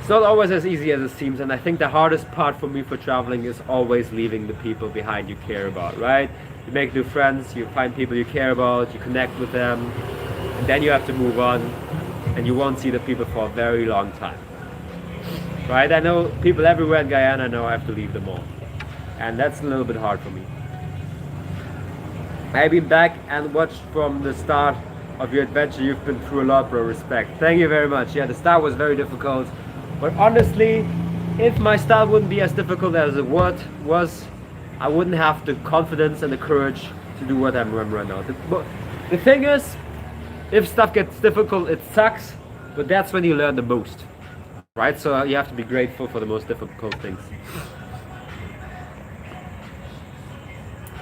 It's not always as easy as it seems, and I think the hardest part for me for traveling is always leaving the people behind you care about, right? You make new friends, you find people you care about, you connect with them, and then you have to move on, and you won't see the people for a very long time, right? I know people everywhere in Guyana know I have to leave them all, and that's a little bit hard for me. I've been back and watched from the start of your adventure. You've been through a lot, bro. Respect. Thank you very much. Yeah, the start was very difficult, but honestly, if my start wouldn't be as difficult as it was, I wouldn't have the confidence and the courage to do what I'm doing right now. The thing is, if stuff gets difficult, it sucks, but that's when you learn the most, right? So you have to be grateful for the most difficult things.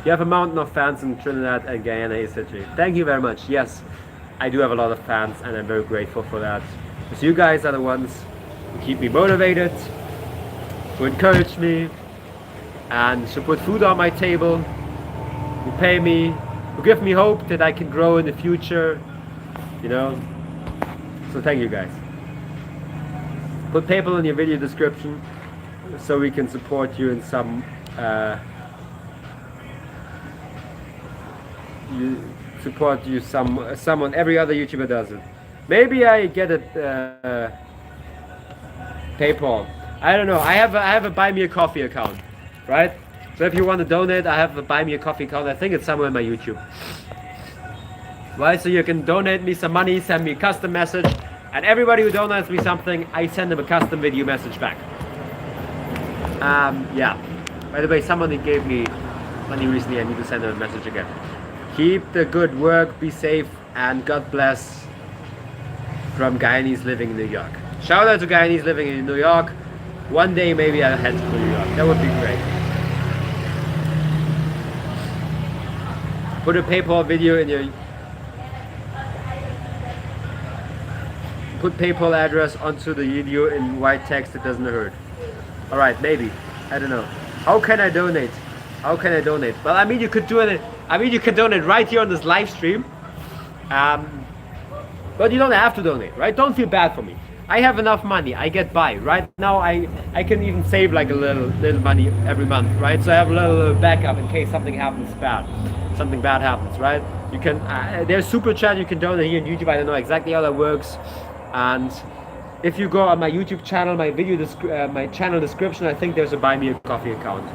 You have a mountain of fans in Trinidad and Guyana, etc. Thank you very much. Yes, I do have a lot of fans, and I'm very grateful for that. Because you guys are the ones who keep me motivated, who encourage me, and who put food on my table, who pay me, who give me hope that I can grow in the future, you know. So thank you guys. Put PayPal in your video description so we can support you in some someone. Every other YouTuber does it. Maybe I get a PayPal. I don't know. I have a buy me a coffee account, right? So if you want to donate, I have a buy me a coffee account. I think it's somewhere in my YouTube. Right? So you can donate me some money, send me a custom message, and everybody who donates me something, I send them a custom video message back. Yeah. By the way, somebody gave me money recently. I need to send them a message again. Keep the good work, be safe, and God bless from Guyanese living in New York. Shout out to Guyanese living in New York. One day maybe I'll head to New York. That would be great. Put a PayPal video in your... Put PayPal address onto the video in white text, it doesn't hurt. Alright, maybe. I don't know. How can I donate? How can I donate? Well, I mean, you could do it. I mean, you can donate right here on this live stream. But you don't have to donate, right? Don't feel bad for me. I have enough money. I get by. Right now, I can even save like a little money every month, right? So I have a little backup in case something happens bad. Something bad happens, right? You can. There's super chat. You can donate here on YouTube. I don't know exactly how that works. And if you go on my YouTube channel, my channel description, I think there's a buy me a coffee account.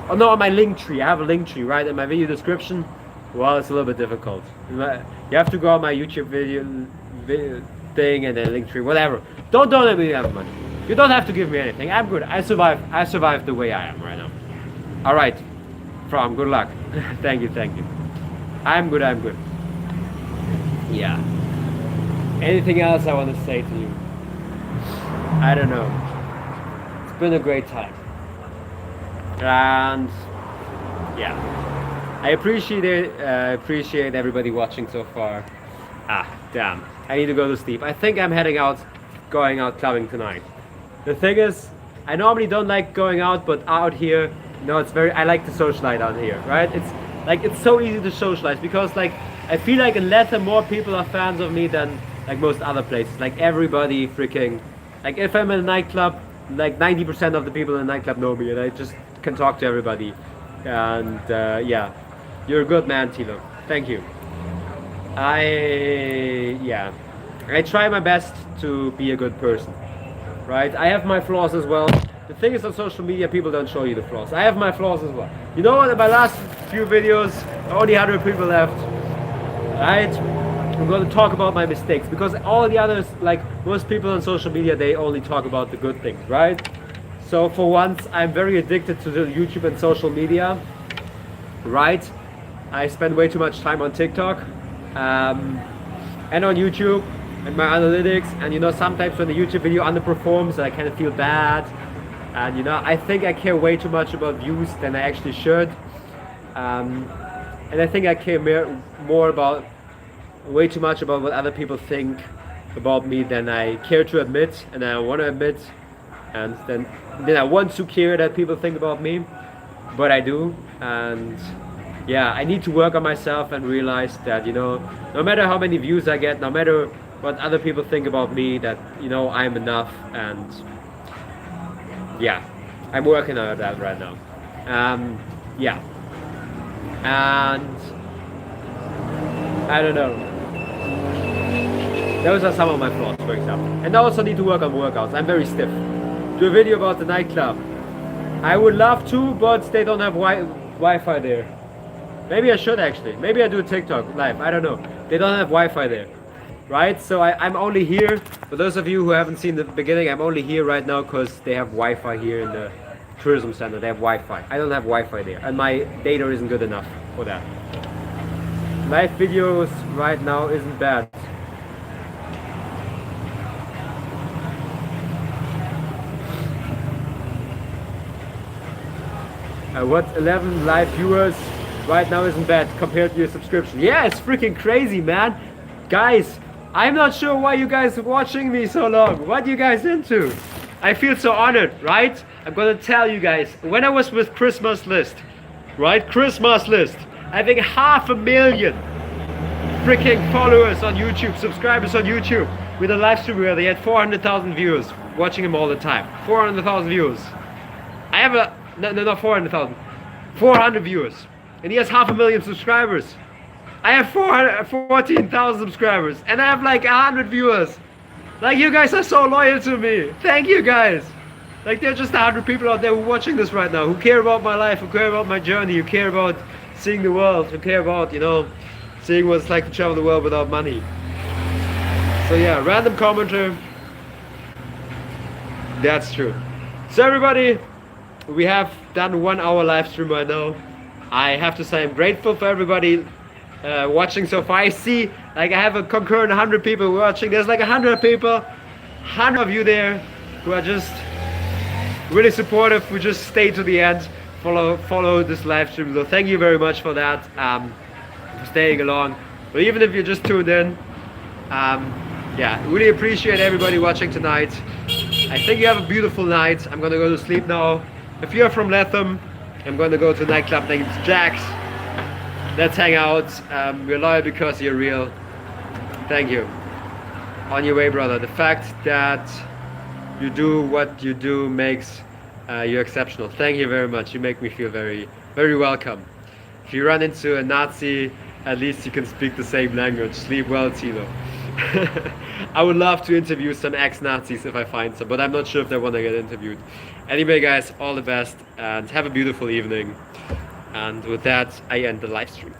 Oh no, on my link tree. I have a link tree, right? In my video description. Well, it's a little bit difficult. You have to go on my YouTube video thing and then link tree, whatever. Don't donate me any money. You don't have to give me anything. I'm good. I survived the way I am right now. All right, From. Good luck. Thank you. I'm good. Yeah. Anything else I want to say to you? I don't know. It's been a great time. And yeah, I appreciate it. Appreciate everybody watching so far. Damn, I need to go to sleep. I think I'm going out clubbing tonight. The thing is, I normally don't like going out, but out here, I like to socialize out here, right? It's so easy to socialize because like I feel like in Latin more people are fans of me than like most other places. Like everybody freaking, like if I'm in a nightclub, like 90% of the people in the nightclub know me, and I just can talk to everybody. And yeah, you're a good man, Tilo. Thank you. I try my best to be a good person, right? I have my flaws as well. The thing is, on social media, people don't show you the flaws. I have my flaws as well. You know what? In my last few videos, only 100 people left, right? I'm going to talk about my mistakes because all the others, like most people on social media, they only talk about the good things, right? So for once, I'm very addicted to the YouTube and social media, right? I spend way too much time on TikTok and on YouTube and my analytics, and sometimes when the YouTube video underperforms, I kind of feel bad, and I think I care way too much about views than I actually should, and I think I care way too much about what other people think about me than I care to admit, and I want to admit, and then I want to care that people think about me, but I do. And yeah, I need to work on myself and realize that no matter how many views I get, no matter what other people think about me, that I'm enough. And yeah, I'm working on that right now. Yeah, and I don't know, those are some of my flaws, for example. And I also need to work on workouts. I'm very stiff. Do a video about the nightclub. I would love to, but they don't have Wi-Fi there. Maybe I should actually. Maybe I do a TikTok live. I don't know. They don't have Wi-Fi there, right? So I'm only here. For those of you who haven't seen the beginning, I'm only here right now because they have Wi-Fi here in the tourism center. They have Wi-Fi. I don't have Wi-Fi there, and my data isn't good enough for that. Live videos right now isn't bad. What 11 live viewers right now isn't bad compared to your subscription. Yeah, it's freaking crazy, man. Guys, I'm not sure why you guys are watching me so long. What are you guys into? I feel so honored, right? I'm gonna tell you guys, when I was with Christmas List, right? Christmas List, I think 500,000 freaking followers on YouTube, subscribers on YouTube, with a live stream where they had 400,000 viewers watching him all the time. 400,000 viewers. I have a no, not 400,000. 400 viewers. And he has 500,000 subscribers. I have 14,000 subscribers. And I have like 100 viewers. Like, you guys are so loyal to me. Thank you guys. Like, there are just 100 people out there who are watching this right now, who care about my life, who care about my journey, who care about seeing the world, who care about, you know, seeing what it's like to travel the world without money. So yeah, random commenter. That's true. So everybody, we have done 1 hour live stream right now. I have to say I'm grateful for everybody watching so far. I see, like, I have a concurrent 100 people watching. There's like 100 people, 100 of you there who are just really supportive, who just stay to the end, follow this live stream. So thank you very much for that, for staying along. But even if you just tuned in, yeah, really appreciate everybody watching tonight. I think you have a beautiful night. I'm gonna go to sleep now. If you're from Latham, I'm going to go to a nightclub named Jack's. Let's hang out. We're loyal because you're real. Thank you. On your way, brother. The fact that you do what you do makes you exceptional. Thank you very much. You make me feel very, very welcome. If you run into a Nazi, at least you can speak the same language. Sleep well, Tilo. I would love to interview some ex-Nazis if I find some, but I'm not sure if they want to get interviewed. Anyway, guys, all the best and have a beautiful evening. And with that, I end the live stream.